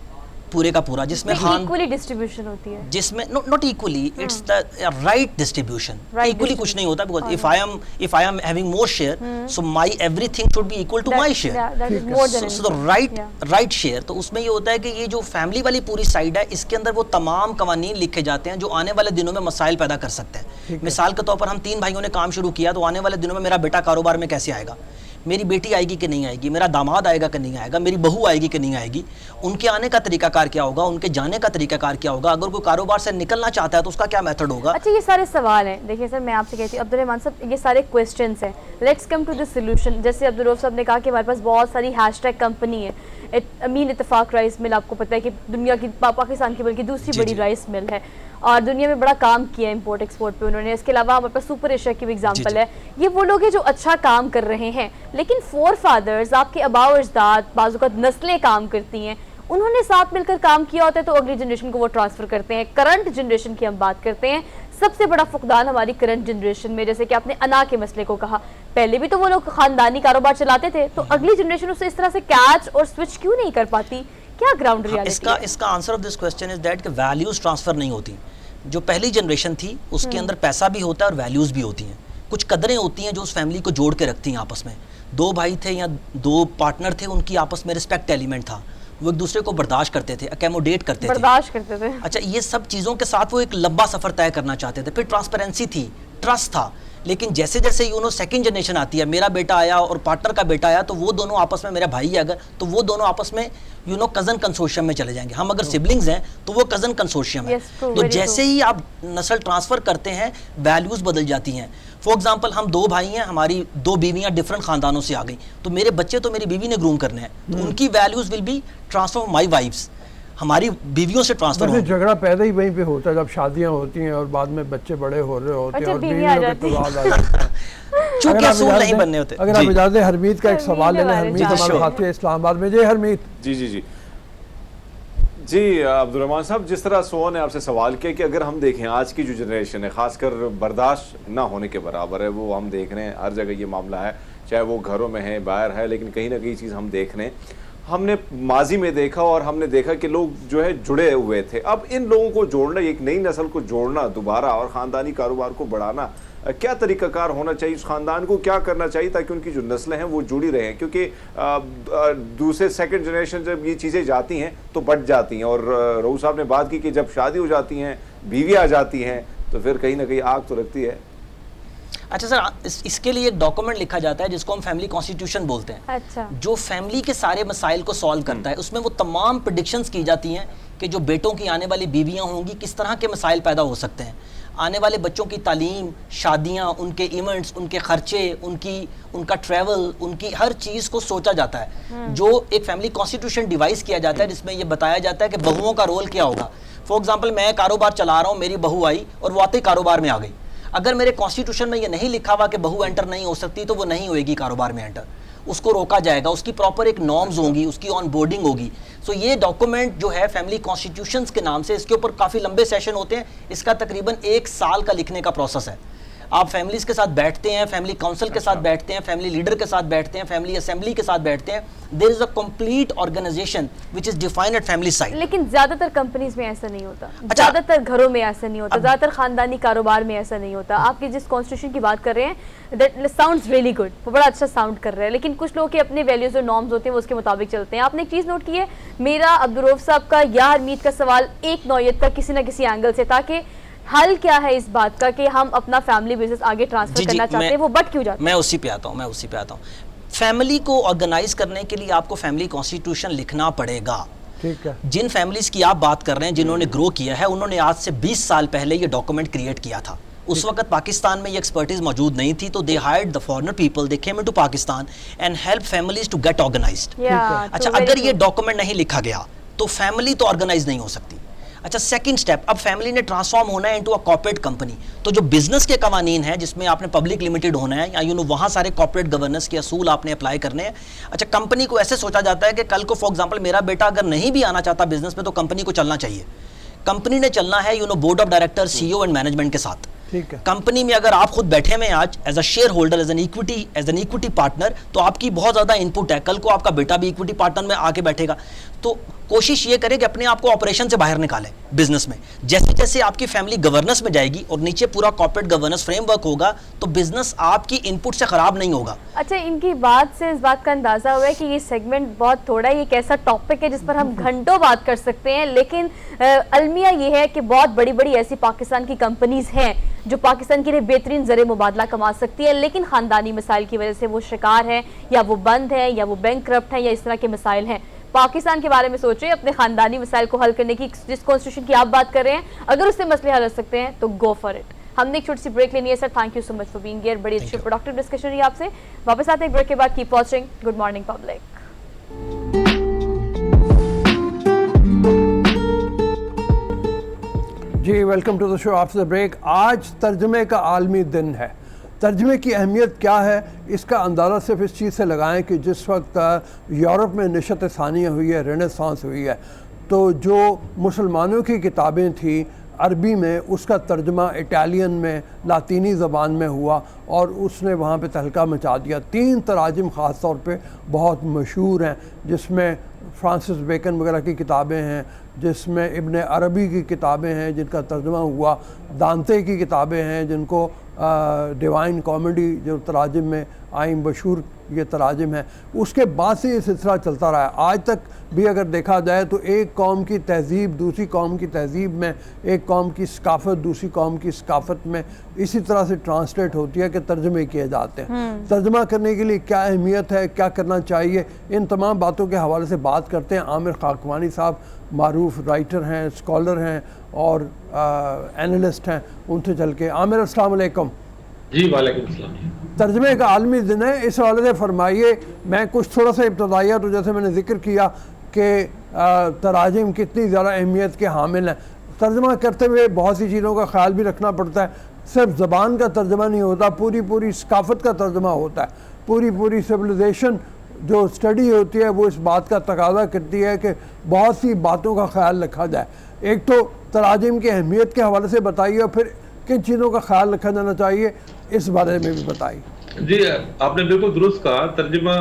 पूरे का पूरा, जिसमें इक्वली डिस्ट्रीब्यूशन होती है, जिसमें not equally, it's the right distribution. Equally कुछ नहीं होता, because if I am having more share, so my everything should be equal to my share, so the right share. तो उसमें ये होता है कि ये जो फैमिली वाली पूरी साइड है, इसके अंदर वो तमाम कवानीन लिखे जाते हैं जो आने वाले दिनों में मसाइल पैदा कर सकते हैं। मिसाल के तौर पर हम 3 भाइयों ने काम शुरू किया, तो आने वाले दिनों में मेरा बेटा कारोबार में कैसे आएगा, मेरी बेटी आएगी कि नहीं आएगी, मेरा दामाद आएगा कि नहीं आएगा, मेरी बहू आएगी कि नहीं आएगी, उनके आने का तरीकाकार क्या होगा, उनके जाने का तरीकाकार क्या होगा, अगर कोई कारोबार से निकलना चाहता है तो उसका क्या मेथड होगा। अच्छा, ये सारे सवाल हैं। देखिए सर, मैं आपसे कहती हूँ अब्दुर्रहमान साहब, ये सारे क्वेश्चंस हैं। Let's come to the solution. जैसे अब्दुल साहब ने कहा कि हमारे पास बहुत सारी हैशटैग कंपनी है। अमीन इत्तेफाक राइस मिल, आपको पता है कि दुनिया की, पाकिस्तान की बल्कि दूसरी बड़ी राइस मिल है और दुनिया में बड़ा काम किया है इंपोर्ट एक्सपोर्ट पे उन्होंने। इसके अलावा हमारे पास सुपर एशिया की भी एग्जांपल है। ये वो लोग हैं जो अच्छा काम कर रहे हैं, लेकिन फोर फादर्स, आपके आबाओ अजदाद, बाज़ नस्लें काम करती हैं, उन्होंने साथ मिलकर काम किया होता है तो अगली जनरेशन को वो ट्रांसफर करते हैं। करंट जनरेशन की हम बात करते हैं, सबसे बड़ा फुकदान हमारी करंट जनरेशन में, जैसे कि आपने अना के मसले को कहा, पहले भी तो वो लोग खानदानी कारोबार चलाते थे, तो अगली जनरेशन उसे इस तरह से कैच और स्विच क्यों नहीं कर पाती? क्या ग्राउंड रियलिटी है? इसका answer of this question is that कि वैल्यूज ट्रांसफर नहीं होती। जो पहली जनरेशन थी उसके अंदर पैसा भी होता है और वैल्यूज भी होती हैं, कुछ कदरें होती हैं जो उस फैमिली को जोड़ के रखती हैं आपस में। 2 भाई थे या 2 पार्टनर थे, उनकी आपस में रिस्पेक्ट एलिमेंट था, वो एक दूसरे को बर्दाश्त करते थे, अकोमोडेट करते थे। अच्छा, ये सब चीज़ों के साथ वो एक लंबा सफ़र तय करना चाहते थे। फिर ट्रांसपेरेंसी थी, ट्रस्ट था। लेकिन जैसे जैसे सेकंड जनरेशन आती है, मेरा बेटा आया और पार्टनर का बेटा आया, तो वो दोनों आपस में, मेरा भाई है अगर, तो वो दोनों आपस में कज़न कंसोर्शियम में चले जाएंगे। हम अगर सिबलिंग्स हैं तो वो कज़न कंसोर्शियम है। तो जैसे ही आप नस्ल ट्रांसफ़र करते हैं, वैल्यूज़ बदल जाती हैं। फॉर एग्जाम्पल, हम 2 भाई हैं, हमारी 2 बीवियाँ डिफरेंट ख़ानदानों से आ गई, तो मेरे बच्चे तो मेरी बीवी ने ग्रूम करने हैं, तो उनकी values will be transfer my wife's, हमारी बीवियों से ट्रांसफर हो। झगड़ा पैदा ही वहीं पे होता है जब शादियां होती हैं और बाद में बच्चे बड़े हो रहे होते हैं और बीवियों के तवाद आ जाता है। चूंकि असूल नहीं बनने होते। अगर आप इजाज़त दें, हरमीत का एक सवाल ले लें। हरमीत हमारे साथी है इस्लामाबाद में। जी हरमीत। जी अब्दुर्रहमान साहब, जिस तरह सोहा ने आपसे सवाल किया कि अगर हम देखें आज की जो जनरेशन है खासकर बर्दाश्त ना होने के बराबर है, वो हम देख रहे हैं हर जगह ये मामला है, चाहे वो घरों में है, बाहर है, लेकिन कहीं ना कहीं चीज़ हम देख रहे हैं। हमने माजी में देखा और हमने देखा कि लोग जो है जुड़े हुए थे। अब इन लोगों को जोड़ना, एक नई नस्ल को जोड़ना दोबारा और ख़ानदानी कारोबार को बढ़ाना, क्या तरीक़ाकार होना चाहिए? उस ख़ानदान को क्या करना चाहिए ताकि उनकी जो नस्लें हैं वो जुड़ी रहें? क्योंकि दूसरे सेकंड जनरेशन जब ये चीज़ें जाती हैं तो बढ़ जाती हैं। और रऊफ साहब ने बात की कि जब शादी हो जाती हैं, बीवी आ जाती हैं, तो फिर कहीं ना कहीं आग तो लगती है। अच्छा सर, इसके लिए एक डॉक्यूमेंट लिखा जाता है जिसको हम फैमिली कॉन्स्टिट्यूशन बोलते हैं। अच्छा। जो फैमिली के सारे मसाइल को सॉल्व करता है। उसमें वो तमाम प्रेडिक्शंस की जाती हैं कि जो बेटों की आने वाली बीवियां होंगी, किस तरह के मसाइल पैदा हो सकते हैं, आने वाले बच्चों की तालीम, शादियां, उनके इवेंट्स, उनके खर्चे, उनका ट्रैवल, उनकी हर चीज़ को सोचा जाता है। जो एक फैमिली कॉन्स्टिट्यूशन डिवाइस किया जाता है जिसमें ये बताया जाता है कि बहुओं का रोल क्या होगा। फॉर एग्जाम्पल, मैं कारोबार चला रहा हूँ, मेरी बहू आई और वो आते ही कारोबार में आ गई। अगर मेरे कॉन्स्टिट्यूशन में ये नहीं लिखा हुआ कि बहू एंटर नहीं हो सकती, तो वो नहीं होएगी कारोबार में एंटर, उसको रोका जाएगा, उसकी प्रॉपर एक नॉर्म्स होंगी, उसकी ऑन बोर्डिंग होगी। सो ये डॉक्यूमेंट जो है फैमिली कॉन्स्टिट्यूशंस के नाम से, इसके ऊपर काफ़ी लंबे सेशन होते हैं, इसका तकरीबन 1 साल का लिखने का प्रोसेस है। आप फैमिलीज़ के साथ बैठते हैं, फैमिली काउंसिल के साथ बैठते हैं, फैमिली लीडर के साथ बैठते हैं, फैमिली असेंबली के साथ बैठते हैं। There is a complete organization which is defined at family side. लेकिन ज्यादातर कंपनीज में ऐसा नहीं होता, ज्यादातर घरों में ऐसा नहीं होता, ज्यादातर खानदानी कारोबार में ऐसा नहीं होता। आपकी जिस कॉन्स्टिट्यूशन की बात कर रहे हैं, दैट साउंड्स रियली गुड, वो बड़ा अच्छा साउंड कर रहा है, लेकिन कुछ लोग के अपने वैल्यूज और नॉर्म्स होते हैं, वो उसके मुताबिक चलते हैं। आपने एक चीज़ नोट की है, मेरा अब्दुल साहब का या हरमीत का सवाल एक नौयत का किसी ना किसी एंगल से, ताकि हल क्या है इस बात का कि हम अपना फैमिली बिजनेस आगे ट्रांसफर करना चाहते हैं, वो बट क्यों जाता है? मैं उसी पे आता हूँ। फैमिली को ऑर्गेनाइज करने के लिए आपको फैमिली कॉन्स्टिट्यूशन लिखना पड़ेगा। ठीक है। जिन फैमिलीज की आप बात कर रहे हैं, जिन्होंने ग्रो किया है, उन्होंने आज से 20 साल पहले ये डॉक्यूमेंट क्रिएट किया था। उस वक्त पाकिस्तान में ये एक्सपर्टीज मौजूद नहीं थी, तो they hired the foreigner people, they came into Pakistan and help families to get organized. अच्छा, अगर ये डॉक्यूमेंट नहीं लिखा गया तो फैमिली तो ऑर्गेनाइज नहीं हो सकती। अच्छा, सेकंड स्टेप, अब फैमिली ने ट्रांसफॉर्म होना है इनटू अ कॉर्पोरेट कंपनी, तो जो बिजनेस के कवानीन है जिसमें आपने पब्लिक लिमिटेड होना है या वहाँ सारे कॉर्पोरेट गवर्नेंस के असूल आपने अप्लाई करने हैं। अच्छा, कंपनी को ऐसे सोचा जाता है कि कल को फॉर एग्जांपल मेरा बेटा अगर नहीं भी आना चाहता बिजनेस में तो कंपनी को चलना चाहिए। कंपनी ने चलना है board of director, CEO and management के साथ। ठीक है। कंपनी में अगर आप खुद बैठे हुए हैं आज as a shareholder, as an equity partner, तो आपकी बहुत ज्यादा इनपुट है। कल को आपका बेटा भी इक्विटी पार्टनर में आके बैठेगा, तो कोशिश ये करें कि अपने आप को ऑपरेशन से बाहर निकालें बिजनेस में। जैसे जैसे आपकी फैमिली गवर्नेंस में जाएगी और नीचे पूरा कॉर्पोरेट गवर्नेंस फ्रेमवर्क होगा तो बिजनेस आपकी इनपुट से खराब नहीं होगा। अच्छा, इनकी बात से इस बात का अंदाजा हुआ है कि ये सेगमेंट बहुत थोड़ा है, ये एक ऐसा टॉपिक है जिस पर हम घंटों बात कर सकते हैं, लेकिन अलमिया ये है कि बहुत बड़ी बड़ी ऐसी पाकिस्तान की कंपनीज हैं जो पाकिस्तान के लिए बेहतरीन ज़रिए मुबादला कमा सकती है, लेकिन खानदानी मसाइल की वजह से वो शिकार है, या वो बंद है, या वो बैंकक्रप्ट है, या इस तरह के मसाइल हैं। पाकिस्तान के बारे में सोचें, अपने खानदानी मसाइल को हल करने की, जिस कॉन्स्टिट्यूशन की आप बात कर रहे हैं, अगर उससे मसले हल हो सकते हैं तो गो फॉर इट। हमने एक छोटी सी ब्रेक लेनी है sir, thank you so much for being here, बड़ी अच्छी प्रोडक्टिव डिस्कशन रही आपसे। वापस आते एक ब्रेक के बाद, keep watching good morning public. जी, welcome to the show after the break. आज तर्जुमे का आलमी दिन है। तर्जुमे की अहमियत क्या है इसका अंदाज़ा सिर्फ इस चीज़ से लगाएं कि जिस वक्त यूरोप में नशत सानिया हुई है, रेनेसांस हुई है, तो जो मुसलमानों की किताबें थी अरबी में, उसका तर्जुमा इटालियन में, लातीनी ज़बान में हुआ और उसने वहाँ पे तहलका मचा दिया। 3 तराजिम ख़ास तौर पे बहुत मशहूर हैं, जिसमें फ्रांसिस बेकन वगैरह की किताबें हैं, जिसमें इब्न अरबी की किताबें हैं जिनका तर्जुमा हुआ, दांते की किताबें हैं जिनको डिवाइन कॉमेडी जो तराजिम में आई, मशहूर ये तराजिम है। उसके बाद से ये सिलसिला चलता रहा है। आज तक भी अगर देखा जाए तो एक कौम की तहज़ीब दूसरी कौम की तहज़ीब में, एक कौम की सकाफ़त दूसरी कौम की सकाफ़त में इसी तरह से ट्रांसलेट होती है कि तर्जुमे किए जाते हैं। तर्जुमा करने के लिए क्या अहमियत है, क्या करना चाहिए, इन तमाम बातों के हवाले से बात करते हैं। आमिर खाकवानी साहब मारूफ राइटर हैं, स्कॉलर हैं और एनालिस्ट हैं, उनसे चल के। आमिर, अस्सलाम वालेकुम। जी वालेकुम सलाम। तर्जुमे का आलमी दिन है, इस हवाले से फरमाइए। मैं कुछ थोड़ा सा इब्तदाइया, तो जैसे मैंने जिक्र किया कि तराजिम कितनी ज़्यादा अहमियत के हामिल हैं। तर्जुमा करते हुए बहुत सी चीज़ों का ख्याल भी रखना पड़ता है। सिर्फ ज़बान का तर्जुमा नहीं होता, पूरी पूरी सकाफ़त का तर्जुमा होता है। पूरी पूरी सिविलाइजेशन जो स्टडी होती है वो इस बात का तकाजा करती है कि बहुत सी बातों का ख्याल रखा जाए। एक तो तराजिम की अहमियत के हवाले से बताइए और फिर किन चीज़ों का ख्याल रखा जाना चाहिए इस बारे में भी बताइए। जी, आपने बिल्कुल दुरुस्त कहा। तर्जुमा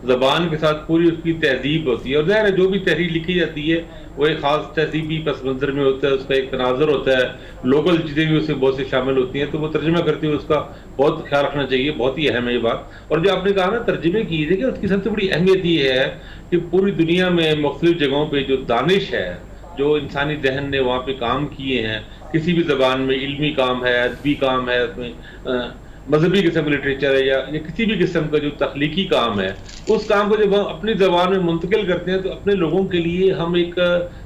ज़बान के साथ पूरी उसकी तहजीब होती है, और ज़ाहिर है जो भी तहरीर लिखी जाती है वो एक ख़ास तहजीबी पस मंज़र में होता है, उसका एक तनाज़ुर होता है, लोकल चीज़ें भी उसमें बहुत सी शामिल होती हैं, तो वो तर्जुमा करते हुए उसका बहुत ख्याल रखना चाहिए। बहुत ही अहम है ये बात। और जो आपने कहा ना तर्जुमे की, देखिए उसकी सबसे बड़ी अहमियत ये है कि पूरी दुनिया में मुख्तलिफ जगहों पर जो दानिश है, जो इंसानी जहन ने वहाँ पे काम किए हैं, किसी भी ज़बान में इल्मी काम है, अदबी काम है, उसमें मजहबी किस्म का लिटरेचर है, या किसी भी किस्म का जो तख्लीकी काम है, उस काम को जब हम अपनी ज़बान में मुंतकिल करते हैं तो अपने लोगों के लिए हम एक,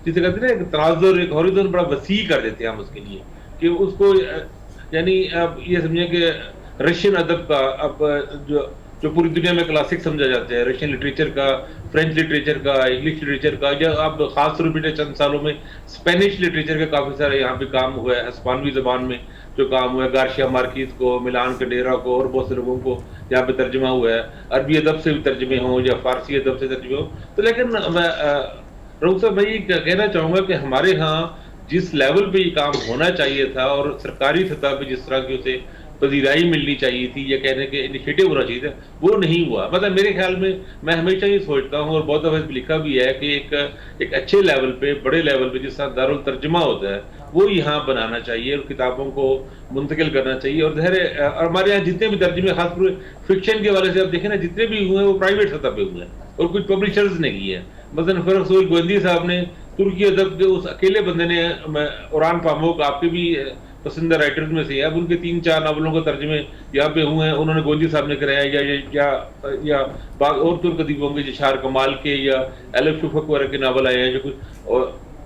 जिसे कहते हैं ना, एक तराज़ुर, एक हॉरिज़ॉन बड़ा वसी कर देते हैं हम उसके लिए, कि उसको यानी अब ये समझें कि रशियन अदब का अब जो पूरी दुनिया में क्लासिक समझा जाता है, रशियन लिटरेचर का, फ्रेंच लिटरेचर का, इंग्लिश लिटरेचर का, या अब खास तौर पर चंद सालों में स्पेनिश लिटरेचर का काफ़ी सारा यहाँ पे काम हुआ है, हिस्पानवी ज़बान में जो काम हुआ है, गार्शिया मार्किस को, मिलान कडेरा को और बहुत से लोगों को यहाँ पे तर्जुमा हुआ है। अरबी अदब से भी तर्जुमे हों या फारसी अदब से तर्जुमे हों, तो लेकिन रऊफ साहब, मैं ये कहना चाहूँगा कि हमारे यहाँ जिस लेवल पे ये काम होना चाहिए था और सरकारी सतह पे जिस तरह की उसे पजीराई मिलनी चाहिए थी या कहने के इनिशिएटिव होना चाहिए था, वो नहीं हुआ। मतलब मेरे ख्याल में, मैं हमेशा ये सोचता हूँ और बहुत दफ़ा लिखा भी है कि एक अच्छे लेवल पे, बड़े लेवल पे जिस तरह दारुल तर्जुमा होता है, वो यहाँ बनाना चाहिए और किताबों को मुंतकिल करना चाहिए। और और हमारे यहाँ जितने भी तर्जुमे, खासकर फिक्शन के वाले से आप देखें ना, जितने भी हुए हैं वो प्राइवेट सतह पे हुए हैं और कुछ पब्लिशर्स ने किए हैं। मसलन फरख सोल गोविंदी साहब ने तुर्की अदब के उस अकेले बंदे ने, उरान पामोक आपके भी पसंदीदा राइटर्स में से, अब उनके 3-4 नावलों के तर्जुमे यहाँ पे हुए हैं, उन्होंने गोविंदी साहब ने कराया, या और तुर्क अदीबों के जशार कमाल के या एलफ शुफक वगैरह के नावल आए हैं जो कुछ,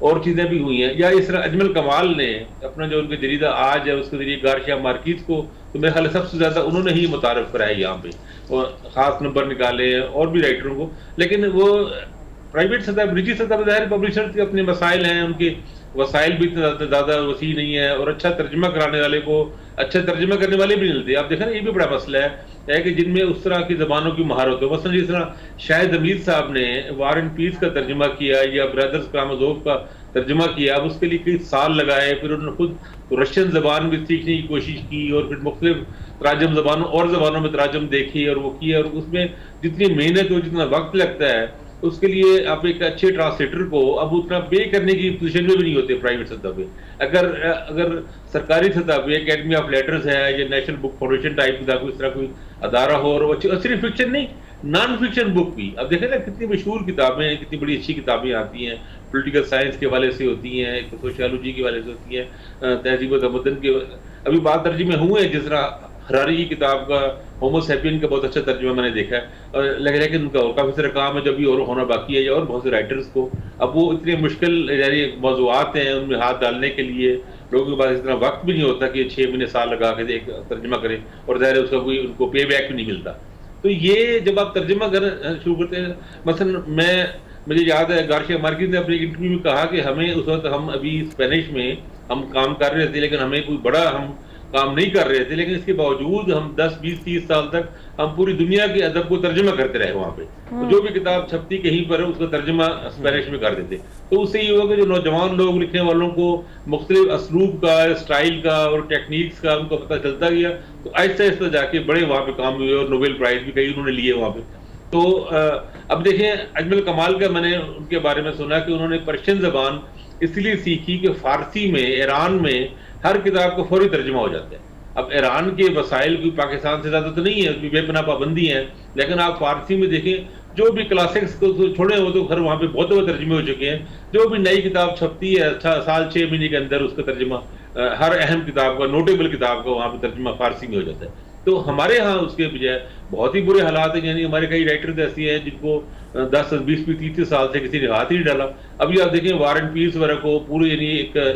और चीजें भी हुई हैं। या इस तरह अजमल कमाल ने अपना जो उनके जरीदा आज है उसके जरिए गारशिया मार्किस को तो मेरे ख्याल सबसे ज्यादा उन्होंने ही मुतारफ कराया यहाँ पे, और खास नंबर निकाले हैं और भी राइटरों को। लेकिन वो प्राइवेट सतह, निजी सतह पर ज़ाहिर पब्लिशर्स के अपने मसाइल हैं, उनके वसाइल भी इतने ज़्यादा वसी नहीं है, और अच्छा तर्जमा कराने वाले को अच्छा तर्जमा करने वाले भी नहीं मिलते। आप देखें ना, ये भी बड़ा मसला है कि जिनमें उस तरह की ज़बानों की महारत हो। मसलन जिस तरह शाहिद हमीद साहब ने वार एंड पीस का तर्जमा किया या ब्रदर्स कारामाज़ोव का तर्जमा किया, अब उसके लिए कई साल लगाए, फिर उन्होंने खुद रशियन ज़बान भी सीखने की कोशिश की, और फिर मुख्तलिफ तराजम ज़बानों और ज़बानों में तराजम देखी और वो किया, और उसमें जितनी मेहनत हो, जितना वक्त लगता है, उसके लिए आप एक अच्छे ट्रांसलेटर को अब उतना पे करने की पोजीशन में भी नहीं होते प्राइवेट सतह पे। अगर सरकारी सतह पे एकेडमी ऑफ लेटर्स है या नेशनल बुक फाउंडेशन टाइप का कोई इस तरह कोई अदारा हो, और सिर्फ फिक्शन नहीं, नॉन फिक्शन बुक भी, अब देखें ना कितनी मशहूर किताबें, कितनी बड़ी अच्छी किताबें आती हैं, पॉलिटिकल साइंस के हवाले से होती हैं, सोशियोलॉजी के हवाले से होती हैं, तहजीब व तमद्दुन के अभी बात तर्जुमे हुए हैं। जिस तरह हरारी की किताब का होमो सैपियन का बहुत अच्छा तर्जुमा मैंने देखा है, और लग रहा है कि उनका और काफ़ी सारा काम है जो अभी और होना बाकी है, और बहुत से राइटर्स को अब वो इतने मुश्किल यानी मौज़ूआत हैं उनमें हाथ डालने के लिए लोगों के पास इतना वक्त भी नहीं होता कि 6 महीने साल लगा के एक तर्जुमा करें, और ज़ाहिर है उसका कोई उनको पे बैक भी नहीं मिलता। तो ये जब आप तर्जुमा करना शुरू करते हैं, मसलन मुझे याद है गार्शिया मार्किस ने अपने इंटरव्यू में कहा कि हमें उस वक्त, हम अभी स्पेनिश में हम काम कर रहे थे, लेकिन हमें कोई बड़ा हम काम नहीं कर रहे थे, लेकिन इसके बावजूद हम 10, 20, 30 साल तक हम पूरी दुनिया के अदब को तर्जुमा करते रहे वहाँ पे। तो जो भी किताब छपती कहीं पर उसका तर्जुमा स्पेनिश में कर देते। तो उससे ये होगा कि जो नौजवान लोग लिखने वालों को मुख्तलिफ असलूब का, स्टाइल का और टेक्निक्स का उनको पता चलता गया, तो आहिस्ता आहिस्ता जाके बड़े वहाँ पे काम हुए, और नोबेल प्राइज भी कई उन्होंने लिए वहाँ पे। तो अब देखें अजमल कमाल का मैंने उनके बारे में सुना कि उन्होंने पर्शियन जबान इसलिए सीखी कि फारसी में ईरान में हर किताब का फौरी तर्जुमा हो जाता है। अब ईरान के वसाइल की पाकिस्तान से ज़्यादा तो नहीं है, उसकी बेपनाह पाबंदी है, लेकिन आप फारसी में देखें जो भी क्लासिक्स को तो छोड़े हो तो घर वहाँ पे बहुत तर्जुमे हो चुके हैं। जो भी नई किताब छपती है साल 6 महीने के अंदर उसका तर्जुमा हर अहम किताब का, नोटेबल किताब का वहाँ पे तर्जुमा फारसी में हो जाता है। तो हमारे यहाँ उसके बजाय बहुत ही बुरे हालात हैं, यानी हमारे कई राइटर्स ऐसे हैं जिनको 10, 20, 30 साल से किसी ने हाथ ही नहीं डाला। अभी आप देखें वार एंड पीस वगैरह को पूरी यानी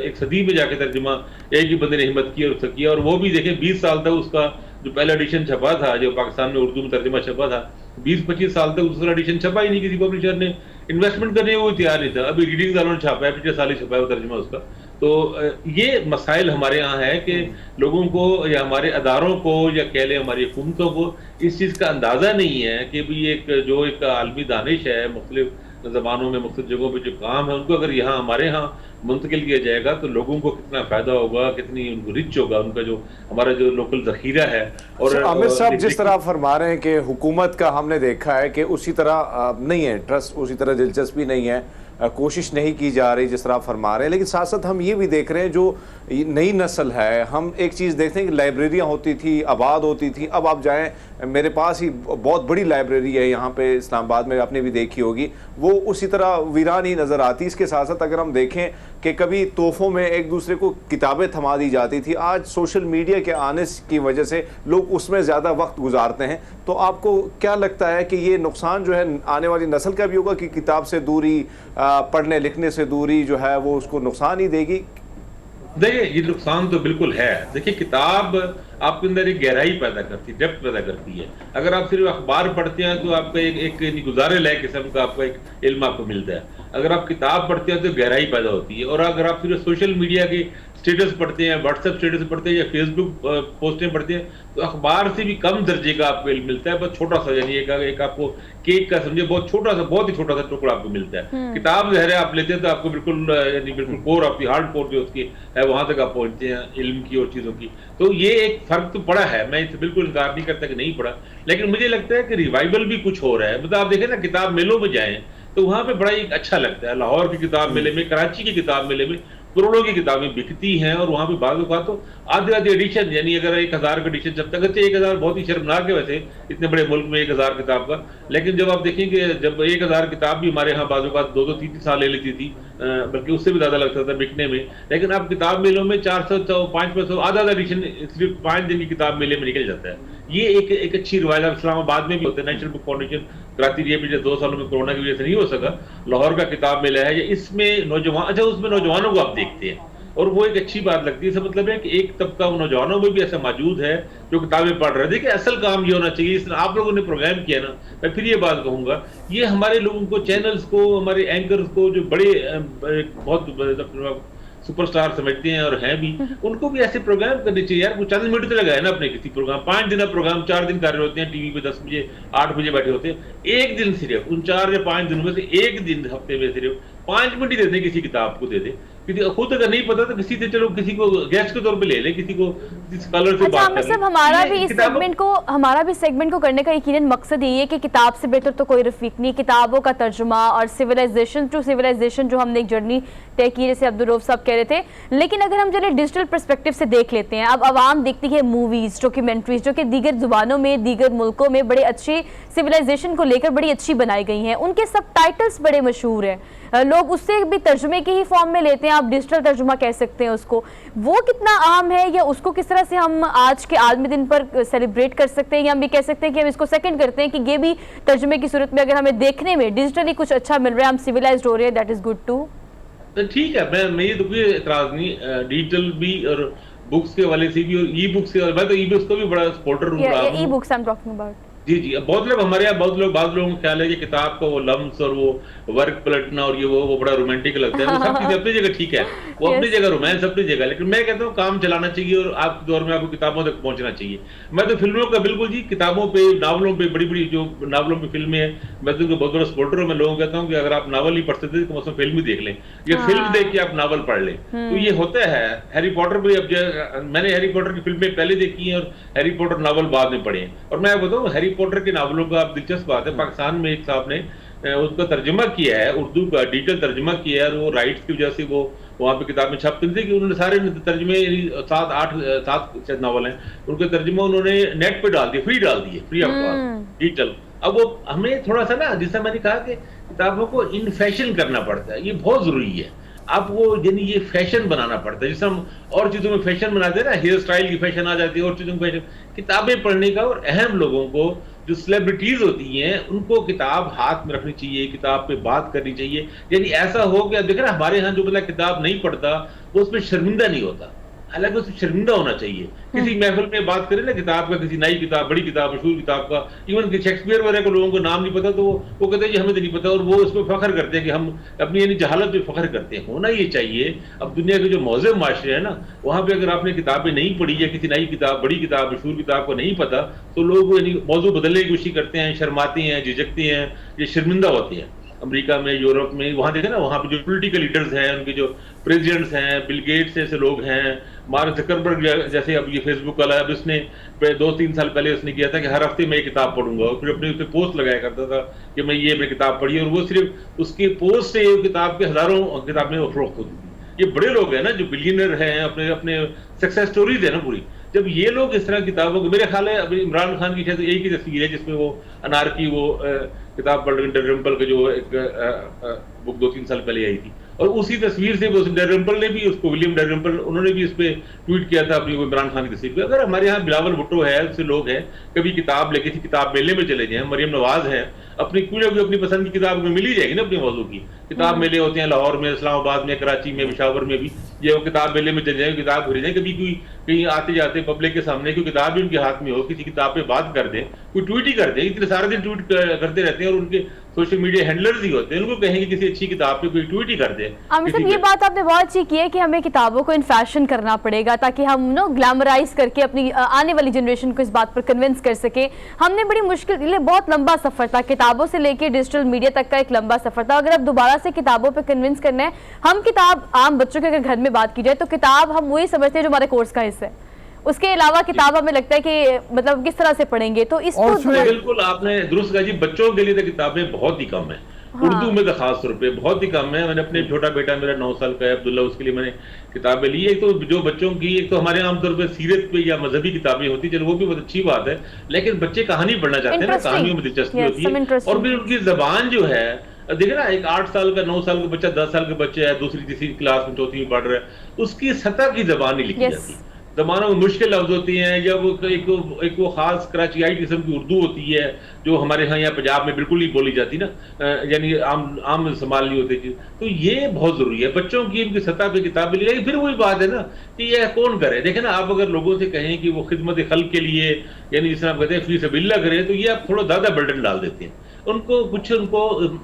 एक सदी में जाके तर्जुमा एक ही बंदे ने हिम्मत की और उसका किया, और वो भी देखें 20 साल तक उसका जो पहला एडिशन छपा था, जो पाकिस्तान में उर्दू में तर्जुमा छपा था, 20-25 साल तक दूसरा एडिशन छपा ही नहीं, किसी पब्लिशर ने इन्वेस्टमेंट करने को तैयार नहीं था। अभी रीडिंग वालों ने छापा है, पिछले साल ही छपा है वो तर्जुमा उसका। तो ये मसाइल हमारे यहाँ है कि लोगों को या हमारे अदारों को या कह लें हमारी हुकूमतों को इस चीज़ का अंदाज़ा नहीं है कि भी एक आलमी दानिश है, मुख्तलिफ ज़बानों में मुख्तलिफ जगहों पे जो काम है उनको अगर यहाँ हमारे यहाँ मुंतकिल किया जाएगा तो लोगों को कितना फ़ायदा होगा, कितनी उनको रिच होगा उनका जो हमारा जो लोकल ज़ख़ीरा है। और आमिर साहब, जिस तरह आप फरमा रहे हैं कि हुकूमत का हमने देखा है कि उसी तरह नहीं है ट्रस्ट, उसी तरह दिलचस्पी नहीं है, कोशिश नहीं की जा रही जिस तरह आप फरमा रहे हैं, लेकिन साथ साथ हम ये भी देख रहे हैं जो नई नस्ल है, हम एक चीज़ देखते हैं कि लाइब्रेरियाँ होती थी, आबाद होती थी। अब आप जाएं, मेरे पास ही बहुत बड़ी लाइब्रेरी है यहाँ पे इस्लामाबाद में, आपने भी देखी होगी, वो उसी तरह वीरान ही नज़र आती। इसके साथ साथ अगर हम देखें कि कभी तोहफ़ों में एक दूसरे को किताबें थमा दी जाती थी, आज सोशल मीडिया के आने की वजह से लोग उसमें ज़्यादा वक्त गुजारते हैं। तो आपको क्या लगता है कि ये नुकसान जो है आने वाली नस्ल का भी होगा कि किताब से दूरी, पढ़ने लिखने से दूरी जो है वो उसको नुकसान ही देगी? देखिए, ये नुकसान तो बिल्कुल है। देखिए, किताब आपके अंदर एक गहराई पैदा करती है, डेप्थ पैदा करती है। अगर आप सिर्फ अखबार पढ़ते हैं तो आपका एक गुजारे लायक किस्म का आपका एक इल्म आपको मिलता है। अगर आप किताब पढ़ते हैं तो गहराई पैदा होती है। और अगर आप सिर्फ सोशल मीडिया के स्टेटस पढ़ते हैं, व्हाट्सएप स्टेटस पढ़ते हैं या फेसबुक पोस्टें पढ़ते हैं, तो अखबार से भी कम दर्जे का आपको इल्म मिलता है। बहुत छोटा सा, यानी एक आपको केक का समझे बहुत छोटा सा, बहुत ही छोटा सा टुकड़ा आपको मिलता है। किताब ज़हर आप लेते हैं तो आपको बिल्कुल यानी बिल्कुल कोर आपकी हार्ड कोर जो उसकी है वहां तक आप पहुंचते हैं इल्म की और चीज़ों की। तो ये एक फर्क तो पड़ा है, मैं इसे बिल्कुल इनकार नहीं करता कि नहीं पड़ा, लेकिन मुझे लगता है कि रिवाइवल भी कुछ हो रहा है। मतलब आप देखें ना, किताब मेलों में जाएं तो वहां पे बड़ा एक अच्छा लगता है। लाहौर की किताब मेले में, कराची की किताब मेले में करोड़ों की किताबें बिकती हैं, और वहाँ पे बाज़ औक़ात तो आधे एडिशन, यानी अगर 1000 का एडिशन छपता है, 1000 बहुत ही शर्मनाक है वैसे इतने बड़े मुल्क में 1000 किताब का, लेकिन जब आप देखेंगे जब 1000 किताब भी हमारे यहाँ बाज़ औक़ात 2-2, 3-3 साल ले लेती थी, बल्कि उससे भी ज़्यादा लगता था बिकने में, लेकिन अब किताब मेलों में 400, 500, आधा एडिशन सिर्फ 5 दिन की किताब मेले में निकल जाता है। ये एक अच्छी रिवायत इस्लामाबाद में भी होता है, नेशनल बुक फाउंडेशन कराची ये पिछले 2 सालों में कोरोना की वजह से नहीं हो सका, लाहौर का किताब मेला है, इसमें नौजवान, अच्छा उसमें नौजवानों को आप देखते हैं और वो एक अच्छी बात लगती है। इसका मतलब है कि एक तबका नौजवानों में भी ऐसा मौजूद है जो किताबें पढ़ रहे हैं। देखिए असल काम ये होना चाहिए, इस आप लोगों ने प्रोग्राम किया ना, मैं फिर ये बात कहूंगा, ये हमारे लोगों को, चैनल्स को, हमारे एंकर्स को जो बड़े बहुत सुपरस्टार समझते हैं और हैं भी, उनको भी ऐसे प्रोग्राम करने चाहिए यार। कुछ चंद मिनट तो लगाए ना अपने किसी प्रोग्राम, 5 दिन प्रोग्राम 4 दिन कर रहे होते हैं टीवी पे, 10 बजे 8 बजे बैठे होते हैं, एक दिन सिर्फ उन 4 या 5 दिनों में से एक दिन हफ्ते में सिर्फ 5 मिनट ही देते हैं किसी किताब को, दे दे। किसी खुद अगर नहीं पता तो किसी से, चलो किसी को गेस्ट के तौर पे ले ले, किसी को स्कॉलर से बात कर ले। हमारा भी इस सेगमेंट को करने का यकीनन मकसद यही है कि किताब से बेहतर तो कोई रफीक नहीं, किताबों का तर्जुमा और सिविलाइजेशन टू सिविलाइजेशन जो हमने एक जर्नी तय की, जैसे अब्दुल रऊफ साहब कह रहे थे। लेकिन अगर हम चले डिजिटल पर्सपेक्टिव से देख लेते हैं, अब आवाम देखती है मूवीज, डॉक्यूमेंट्रीज जो कि दीगर जुबानों में, दीगर मुल्कों में बड़े अच्छी सिविलाइजेशन को लेकर बड़ी अच्छी बनाई गई हैं, उनके सब टाइटल्स बड़े मशहूर हैं, लोग उससे भी तर्जुमे के ही फॉर्म में लेते हैं, आप डिजिटल तर्जुमा कह सकते हैं उसको। वो कितना आम है, या उसको किस तरह से हम आज के आलमी दिन पर सेलिब्रेट कर सकते हैं, या हम भी कह सकते हैं कि हम इसको सेकंड करते हैं कि ये भी तर्जुमे की सूरत में अगर हमें देखने में डिजिटली कुछ अच्छा मिल रहा है, हम सिविलाइज्ड हो रहे हैं, दैट इज गुड टू। ठीक है, मैं ये तो कोई एतराज नहीं, डिजिटल भी और बुक्स के वाले से भी और ई बुक्स के, मैं तो ई बुक्स को भी बड़ा सपोर्टर हूं। E books I am talking about. जी जी, बहुत लोग हमारे यहाँ, बहुत लोगों को ख्याल है कि किताब का वो लम्स और वो वर्क पलटना और ये वो बड़ा रोमांटिक लगता है। वो सब चीजें अपनी जगह ठीक है, वो अपनी जगह रोमांस अपनी जगह, लेकिन मैं कहता हूँ काम चलाना चाहिए और आज के दौर में आपको किताबों तक पहुंचना चाहिए। मैं तो फिल्मों का बिल्कुल जी, किताबों पे, नावलों पे, बड़ी बड़ी जो नावलों पे फिल्में हैं, मैं तो उनको बहुत बड़ा सपोर्टर हूँ। मैं लोगों को कहता हूँ कि अगर आप नावल नहीं पढ़ सकते तो उसमें फिल्म भी देख लें, या फिल्म देख के आप नावल पढ़ लें। तो ये होता है। हैरी पॉटर भी, अब मैंने हैरी पॉटर की फिल्में पहले देखी हैं और हैरी पॉटर नावल बाद में पढ़े हैं। और मैं बताऊँ, हैरी पॉटर के नावलों का आप दिलचस्प बात है, पाकिस्तान में एक साहब ने उसका तर्जुमा किया है, उर्दू का डिजिटल तर्जुमा किया है, और वो राइट्स की वजह से वो वहाँ पे किताब में छपते थे कि उन्होंने सारे तर्जुमे, 7 नावल हैं, उनके तर्जुमा उन्होंने नेट पे डाल दिए, फ्री डाल दिए, फ्री ऑफ कॉस्ट डिजिटल। अब वो हमें थोड़ा सा ना, जैसा मैंने कहा कि किताबों को इन फैशन करना पड़ता है, ये बहुत जरूरी है। अब वो यानी ये फैशन बनाना पड़ता है, जैसे हम और चीजों में फैशन बनाते हैं ना, हेयर स्टाइल की फैशन आ जाती है, और चीजों में फैशन, किताबें पढ़ने का। और अहम लोगों को, जो सेलिब्रिटीज होती हैं, उनको किताब हाथ में रखनी चाहिए, किताब पे बात करनी चाहिए। यानी ऐसा हो कि देख रहे हमारे यहाँ जो बंदा किताब नहीं पढ़ता वो उसमें शर्मिंदा नहीं होता, हालांकि उसमें शर्मिंदा होना चाहिए। किसी महफिल में बात करें ना किताब का, किसी नई किताब, बड़ी किताब, मशहूर किताब का, इवन कि शेक्सपियर वगैरह को लोगों को नाम नहीं पता, तो वो कहते हैं कि हमें तो नहीं पता, और वो उस पर फख्र करते हैं कि हम अपनी यानी जहालत पे फख्र करते हैं। होना ये चाहिए। अब दुनिया के जो मौजूद माशरे है ना, वहाँ पे अगर आपने किताबें नहीं पढ़ी या किसी नई किताब, बड़ी किताब, मशहूर किताब को नहीं पता, तो लोग यानी मौजूद बदलने की कोशिश करते हैं, शर्माते हैं, झिझकते हैं, ये शर्मिंदा होते हैं। अमेरिका में, यूरोप में, वहाँ देखे ना, वहाँ पे जो पॉलिटिकल लीडर्स हैं, उनके जो प्रेसिडेंट्स हैं, बिल गेट्स जैसे लोग हैं, मार्क ज़करबर्ग जैसे, अब ये फेसबुक वाला, अब इसने 2-3 साल पहले उसने किया था कि हर हफ्ते मैं ये किताब पढ़ूंगा, और फिर अपने उस पर पोस्ट लगाया करता था कि मैं ये किताब पढ़ी, और वो सिर्फ उसके पोस्ट से किताब के हजारों किताबें फरोख्त होती थी। ये बड़े लोग हैं ना जो बिलियनर हैं, अपने अपने सक्सेस स्टोरीज है ना पूरी। जब ये लोग इस तरह किताबों को, मेरे ख्याल है अभी इमरान खान की शायद एक ही तस्वीर है जिसमें वो अनार की वो किताब पढ़ रहे, डरिम्पल का जो एक बुक 2-3 साल पहले आई थी, और उसी तस्वीर से डरिम्पल ने भी उसको, विलियम डरिम्पल, उन्होंने भी इस पे ट्वीट किया था अपनी इमरान खान की तस्वीर पे। अगर हमारे यहाँ बिलावल भुट्टो है, उससे लोग हैं, कभी किताब लेके किताब मेले में चले जाएं, मरियम नवाज है, अपनी कोई अपनी पसंद की किताब मिल ही जाएगी ना अपनी मौजू की। किताब मेले होते हैं लाहौर में, इस्लामाबाद में, कराची में, पेशावर में भी, ये वो किताब मेले में चले जाए, किताब खरीदें। कभी कोई कहीं आते जाते पब्लिक के सामने कोई किताब भी उनके हाथ में हो, किसी किताब पे बात कर दें, कोई ट्वीट ही कर दें, इतने सारे दिन ट्वीट करते रहते हैं, और उनके सोशल मीडिया हैंडलर्स ही होते हैं, उनको कहेंगे किसी अच्छी किताब पे कोई ट्वीट ही कर दे। ये बात आपने बहुत अच्छी की है कि हमें किताबों को इन फैशन करना पड़ेगा, ताकि हम नो ग्लैमराइज करके अपनी आने वाली जनरेशन को इस बात पर कन्विंस कर सके। हमने बड़ी मुश्किल, बहुत लंबा सफर था, किताबों से लेके डिजिटल मीडिया तक का एक लंबा सफर था। अगर अब दोबारा से किताबों पे कन्विंस करना है, हम किताब, आम बच्चों के अगर घर में बात की जाए तो किताब हम वही समझते हैं जो हमारे कोर्स का हिस्सा है, उसके अलावा किताब हमें लगता है कि मतलब किस तरह से पढ़ेंगे। तो इसको बिल्कुल आपने दुरुस्त कहा जी, बच्चों के लिए तो किताबें बहुत ही कम है। हाँ। उर्दू में तो खास तौर पे बहुत ही कम है। मैंने अपने छोटा बेटा मेरा 9 साल का है अब्दुल्ला, उसके लिए मैंने किताबें ली। एक तो जो बच्चों की, एक तो हमारे आमतौर पर सीरत पे या मजहबी किताबें होती, चलो वो भी बहुत अच्छी बात है, लेकिन बच्चे कहानी पढ़ना चाहते हैं ना, कहानियों में दिलचस्पी होती है। और फिर उनकी जबान जो है, देखिए ना, एक 8 साल का, 9 साल का बच्चा, 10 साल का बच्चा है, दूसरी तीसरी क्लास में, चौथी में पढ़ रहा है, उसकी सतह की जबान नहीं लिखी जाती। जमानों में मुश्किल लफ्ज होती हैं, जब एक वो खास कराचीआई किस्म की उर्दू होती है जो हमारे यहाँ पंजाब में बिल्कुल नहीं बोली जाती ना, यानी आम इस्तेमाल नहीं होती चीज। तो ये बहुत जरूरी है बच्चों की इनकी सतह पे किताबें लिखी। फिर वही बात है ना कि यह कौन करे। देखे ना, आप अगर लोगों से कहें कि वो खिदमत खल्क के लिए, यानी जिस आप कहते हैं फी सबिल्लाह करें, तो ये आप थोड़ा ज्यादा बर्डन डाल देते हैं उनको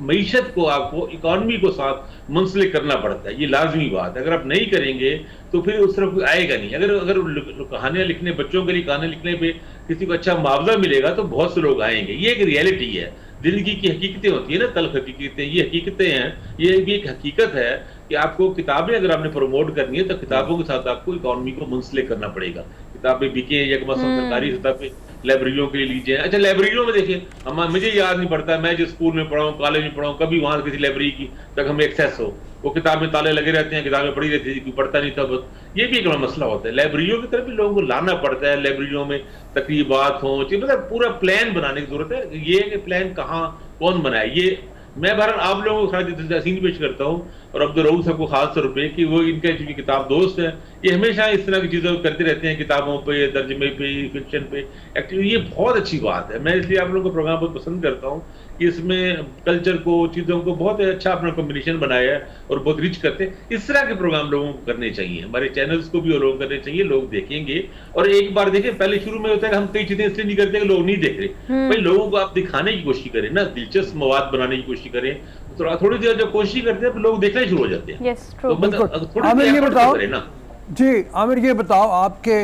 मईशत को, आपको इकॉनमी को साथ मुंसलिक करना पड़ता है। ये लाजमी बात है। अगर आप नहीं करेंगे तो फिर उस तरफ कोई आएगा नहीं। अगर कहानियां लिखने, बच्चों के लिए कहानियां लिखने पे किसी को अच्छा मुआवजा मिलेगा तो बहुत से लोग आएंगे। ये एक रियलिटी है, जिंदगी की हकीकतें होती है ना, तल्ख हकीकतें, ये हकीकतें हैं। ये भी एक हकीकत है कि आपको किताबें अगर आपने प्रमोट करनी है तो किताबों के साथ आपको इकॉनमी को मुंसलिक करना पड़ेगा। किताबें बिके या सरकारी सतह पे लाइब्रेरियों के लिए लीजिए। अच्छा, लाइब्रेरियों में देखिए, मुझे याद नहीं पड़ता, मैं जिस स्कूल में पढ़ा हूँ, कॉलेज में पढ़ा हूँ, कभी वहां किसी लाइब्रेरी की तक हमें एक्सेस हो। वो किताबें ताले लगे रहते हैं, किताबें पढ़ी रहती है, पढ़ता नहीं था बस। ये भी एक बड़ा मसला होता है। लाइब्रेरियों की तरफ भी लोगों को लाना पड़ता है, लाइब्रेरियों में तकरीबात हो, मतलब पूरा प्लान बनाने की जरूरत है। ये प्लान कहाँ कौन बनाए, ये मैं बहरहाल आप लोगों को खाली तहसीन पेश करता हूँ, और अब्दुल रऊफ साहब को खास तौर पे कि वो इनके जो किताब दोस्त है, ये हमेशा इस तरह की चीज़ें करते रहते हैं, किताबों पे, तर्जमे पे, फिक्शन पे। एक्चुअली ये बहुत अच्छी बात है। मैं इसलिए आप लोगों का प्रोग्राम बहुत पसंद करता हूँ कि इसमें कल्चर को, चीज़ों को बहुत अच्छा अपना कॉम्बिनेशन बनाया है और बहुत रिच करते हैं। इस तरह के प्रोग्राम लोगों को करने चाहिए, हमारे चैनल्स को भी वो लोग करने चाहिए। लोग देखेंगे, और एक बार देखें, पहले शुरू में होता है कि हम कई चीज़ें इसलिए नहीं करते कि लोग नहीं देख रहे। भाई लोगों को आप दिखाने की कोशिश करें ना, दिलचस्प मवाद बनाने की कोशिश करें, थोड़ी देर जब कोशिश करते हैं तो लोग देखना शुरू हो जाते हैं। तो आमिर ये बताओ जी, आमिर ये बताओ आपके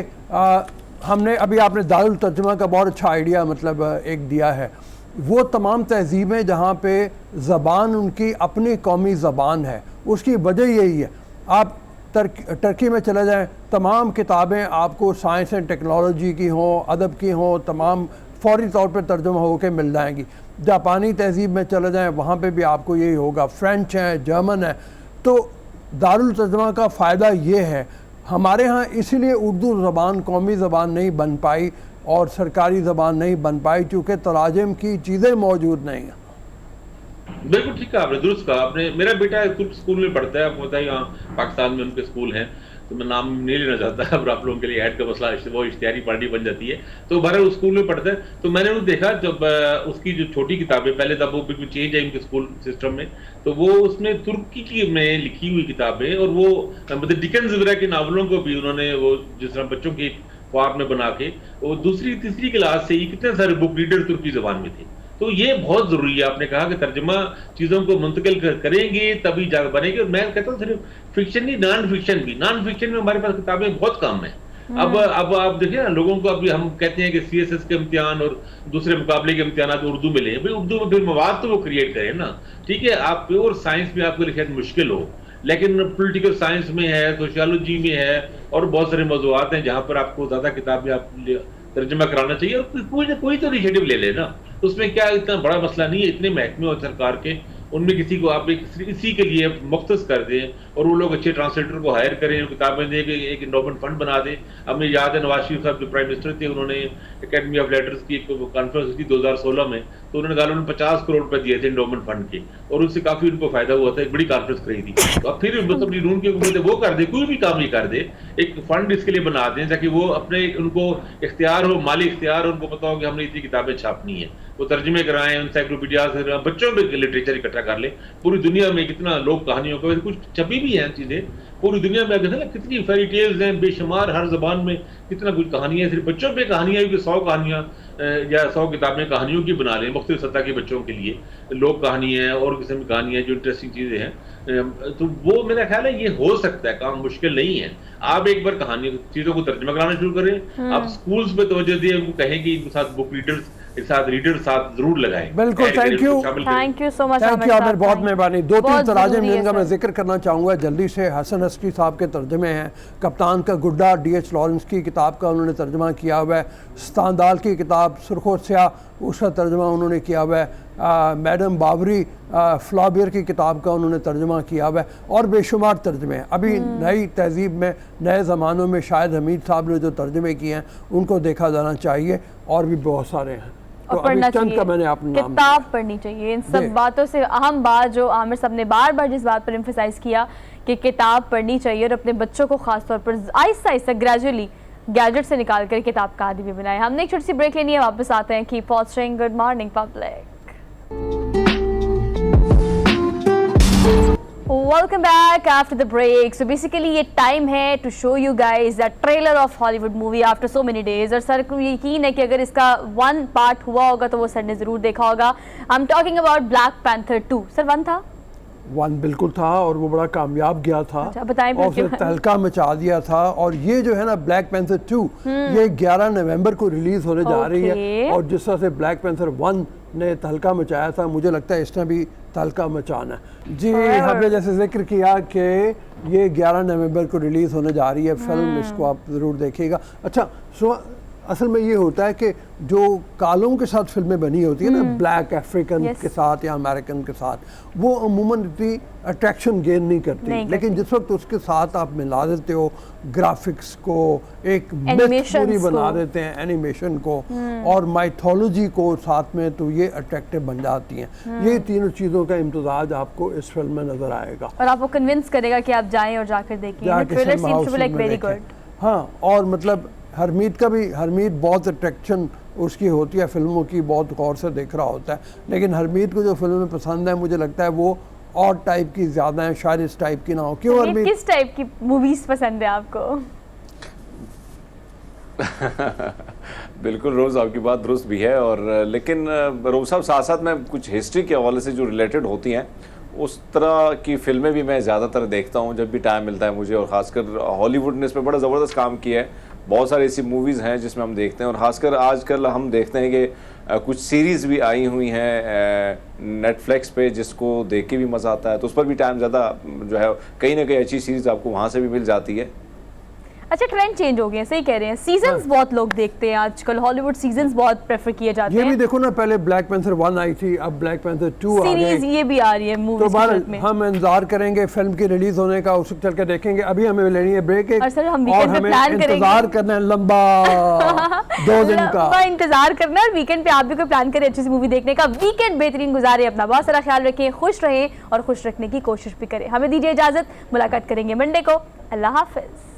हमने अभी आपने दारुल तर्जुमा का बहुत अच्छा आइडिया मतलब एक दिया है। वो तमाम तहजीबें जहाँ पे ज़बान उनकी अपनी कौमी ज़बान है, उसकी वजह यही है। आप टर्की में चले जाएं, तमाम किताबें आपको साइंस एंड टेक्नोलॉजी की हों, अदब की हों, तमाम फौरी तौर पे तर्जुमा होकर मिल जाएंगी। जापानी तहजीब में चले जाएं, वहाँ पे भी आपको यही होगा। फ्रेंच है, जर्मन है। तो दारुल तर्जुमा का फ़ायदा ये है, हमारे यहाँ इसीलिए उर्दू ज़बान कौमी ज़बान नहीं बन पाई और सरकारी ज़बान नहीं बन पाई, क्योंकि तराजिम की चीज़ें मौजूद नहीं हैं। बिल्कुल ठीक है, आपने दुरुस्त कहा। आपने, मेरा बेटा तुर्क स्कूल में पढ़ता है, आपको पता है यहाँ पाकिस्तान में उनके स्कूल हैं, तो मैं नाम नहीं लेना चाहता, अब आप लोगों के लिए ऐड का मसला, वो इश्तिहारी पार्टी बन जाती है। तो बहरहाल उस स्कूल में पढ़ता है, तो मैंने वो देखा जब उसकी जो छोटी किताबें, पहले तब वो बिल्कुल चेंज है इनके स्कूल सिस्टम में, तो वो उसमें तुर्की की में लिखी हुई किताबें, और वो मतलब डिकेंस वगैरह के नावलों को भी उन्होंने वो जिस तरह बच्चों की ख्वाब में बना के, वो दूसरी तीसरी क्लास से ही कितने सारे बुक रीडर तुर्की ज़बान में थे। तो ये बहुत जरूरी है। आपने कहा कि तर्जमा चीजों को मुंतकिल करेंगे तभी जाकर बनेगी। और मैं कहता हूँ सिर्फ फिक्शन नहीं, नॉन फिक्शन भी। नॉन फिक्शन में हमारे पास किताबें बहुत कम है। अब आप देखिए ना, लोगों को अभी हम कहते हैं कि CSS के इम्तिहान और दूसरे मुकाबले के इम्तिहान उर्दू में लें। भाई उर्दू में फिर मवाद तो वो क्रिएट करें ना, ठीक है। आप प्योर साइंस में आपके लिए शायद मुश्किल हो, लेकिन पॉलिटिकल साइंस में है, सोशियोलॉजी में है, और बहुत सारे मौजूआत हैं जहाँ पर आपको ज्यादा किताबें आप तर्जमा कराना चाहिए। और कोई तो इनिशिएटिव ले लेना, उसमें क्या इतना बड़ा मसला नहीं है। इतने महकमे और सरकार के, उनमें किसी को आप इसी के लिए मुख्तस कर दें, और वो लोग अच्छे ट्रांसलेटर को हायर करें, किताबें दें, एक एंडोमेंट फंड बना दें। अब मुझे याद है नवाज शरीफ साहब जो प्राइम मिनिस्टर थे, उन्होंने एकेडमी ऑफ लेटर्स की एक कॉन्फ्रेंस की 2016 में, तो उन्होंने कहा उन्होंने 50 करोड़ रुपए दिए थे एंडोमेंट फंड के, और उससे काफी उनको फायदा हुआ था। एक बड़ी कॉन्फ्रेंस करी थी। तो अब फिर अपनी नून की हुकूमत वो कर दे, कोई भी काम ही कर दे, एक फंड इसके लिए बना दें ताकि वो अपने, उनको इख्तियार हो, माली इख्तियार, उनको पता हो कि हमने इतनी किताबें छापनी है, वो तर्जमे कराएं, एनसाइक्लोपीडिया से बच्चों में लिटरेचर इकट्ठा कर ले। पूरी दुनिया में कितना लोग कहानियों को, कुछ छपी भी हैं चीजें पूरी दुनिया में, ना कितनी फेरी टेल्स हैं बेशुमार, हर जबान में कितना कुछ कहानियां, सिर्फ बच्चों पे कहानियां, 100 कहानियां या 100 किताबें कहानियों की बना लें, मुख्तलिफ सतह के बच्चों के लिए, लोक कहानी है और किस्म की कहानियां जो इंटरेस्टिंग चीजें हैं। तो वो मेरा ख्याल है ये हो सकता है, काम मुश्किल नहीं है। आप एक बार कहानी चीजों को तर्जमा कराना शुरू करें, आप स्कूल्स में तवज्जो दें, उनको कहें कि इनके साथ बुक रीडर्स के साथ रीडर साथ जरूर लगाएं। बिल्कुल, thank you so much, thank you Aamir, बहुत मेहरबानी। 2-3 तराजिम जिनका मैं जिक्र करना चाहूँगा जल्दी से। हसन हस्की साहब के तर्जमे हैं। कप्तान का गुड्डा DH लॉरेंस की किताब का उन्होंने तर्जमा किया हुआ है। स्तांदाल की किताब सुर्खो स्याह, उसका तर्जमा उन्होंने किया हुआ है। मैडम बावरी फ्लॉबियर की किताब का उन्होंने तर्जमा किया हुआ है, और बेशुमार तर्जमे हैं। अभी नई तहजीब में, नए ज़मानों में शायद हमीद साहब ने जो तर्जमे किए हैं उनको देखा जाना चाहिए, और भी बहुत सारे हैं। तो पढ़ना चाहिए, किताब पढ़नी चाहिए। इन सब बातों से अहम बात जो आमिर साहब ने बार बार जिस बात पर एम्फसाइज किया कि किताब पढ़नी चाहिए, और अपने बच्चों को खास तौर पर आहिस्ता आहिस्ता ग्रेजुअली गैजेट से निकाल कर किताब का आदी भी बनाए। हमने एक छोटी सी ब्रेक लेनी है, वापस आते हैं। Keep watching, good morning public. Welcome back after the break. So basically ये time है to show you guys the trailer of Hollywood movie after so many days। और सर को यकीन है कि अगर इसका 1 पार्ट हुआ होगा तो वो सर ने ज़रूर देखा होगा। I'm talking about Black Panther 2। Sir 1 था? 1 बिल्कुल था और वो बड़ा कामयाब गया था। अच्छा, बताएं और फिर तहलका मचा दिया था। और ये जो है ना ब्लैक पैंथर 2 ये 11 नवंबर को रिलीज होने जा रही है। और जिस तरह से ब्लैक पैंथर 1 ने तहलका मचाया था, मुझे लगता है इसने भी तहलका मचाना है। जी, हमने जैसे जिक्र किया कि ये 11 नवंबर को रिलीज होने जा रही है फिल्म, इसको आप ज़रूर देखिएगा। अच्छा, असल में ये होता है कि जो कालों के साथ फिल्में बनी होती है ना, ब्लैक अफ्रीकन के साथ या अमेरिकन के साथ, वो अमूमन इतनी अट्रैक्शन गेन नहीं करती। लेकिन जिस वक्त उसके साथ आप मिला देते हो ग्राफिक्स को, एक मिथ पूरी बना देते हैं एनिमेशन को और माइथोलॉजी को साथ में, तो ये अट्रैक्टिव बन जाती हैं। ये तीनों चीज़ों का इम्तजाज आपको इस फिल्म में नजर आएगा और आपको कन्विंस करेगा कि आप जाएं और जाकर देखें। हाँ, और मतलब हरमीत बहुत अट्रैक्शन उसकी होती है फिल्मों की, बहुत गौर से देख रहा होता है। लेकिन हरमीत को जो फिल्में पसंद है, मुझे लगता है वो और टाइप की ज़्यादा है, शायद इस टाइप की ना हो। क्यों हरमीत, किस टाइप की मूवीज पसंद है आपको? बिल्कुल रोज़, आपकी बात दुरुस्त भी है। और लेकिन रोज़ साहब साथ साथ में कुछ हिस्ट्री के हवाले से जो रिलेटेड होती हैं उस तरह की फिल्में भी मैं ज़्यादातर देखता हूँ जब भी टाइम मिलता है मुझे। और ख़ासकर हॉलीवुड ने इस पर बड़ा ज़बरदस्त काम किया है। बहुत सारी ऐसी मूवीज़ हैं जिसमें हम देखते हैं, और ख़ासकर आजकल हम देखते हैं कि कुछ सीरीज़ भी आई हुई हैं नेटफ्लिक्स पे जिसको देख के भी मज़ा आता है। तो उस पर भी टाइम ज़्यादा जो है, कहीं ना कहीं अच्छी सीरीज़ आपको वहाँ से भी मिल जाती है। अच्छा, ट्रेंड चेंज हो गए, सही कह रहे हैं। सीजन्स बहुत लोग देखते हैं आजकल, हॉलीवुड सीजन्स बहुत प्रेफर किए जाते हैं। ये भी देखो ना, पहले ब्लैक पैंथर 1 आई थी, अब ब्लैक पैंथर 2 आ गई, ये भी आ रही है मूवीज तो हम इंतजार करेंगे फिल्म की रिलीज होने का, उसको चल के देखेंगे। अभी हमें लेनी है ब्रेक और सर हम और हमें इंतजार करना है लंबा 2 दिन का इंतजार करना है। और वीकेंड पे आप भी कोई प्लान करें अच्छी सी मूवी देखने का। वीकेंड बेहतरीन गुजारे, अपना बहुत सारा ख्याल रखें, खुश रहें और खुश रखने की कोशिश भी करें। हमें दीजिए इजाजत, मुलाकात करेंगे मंडे को। अल्लाह हाफिज।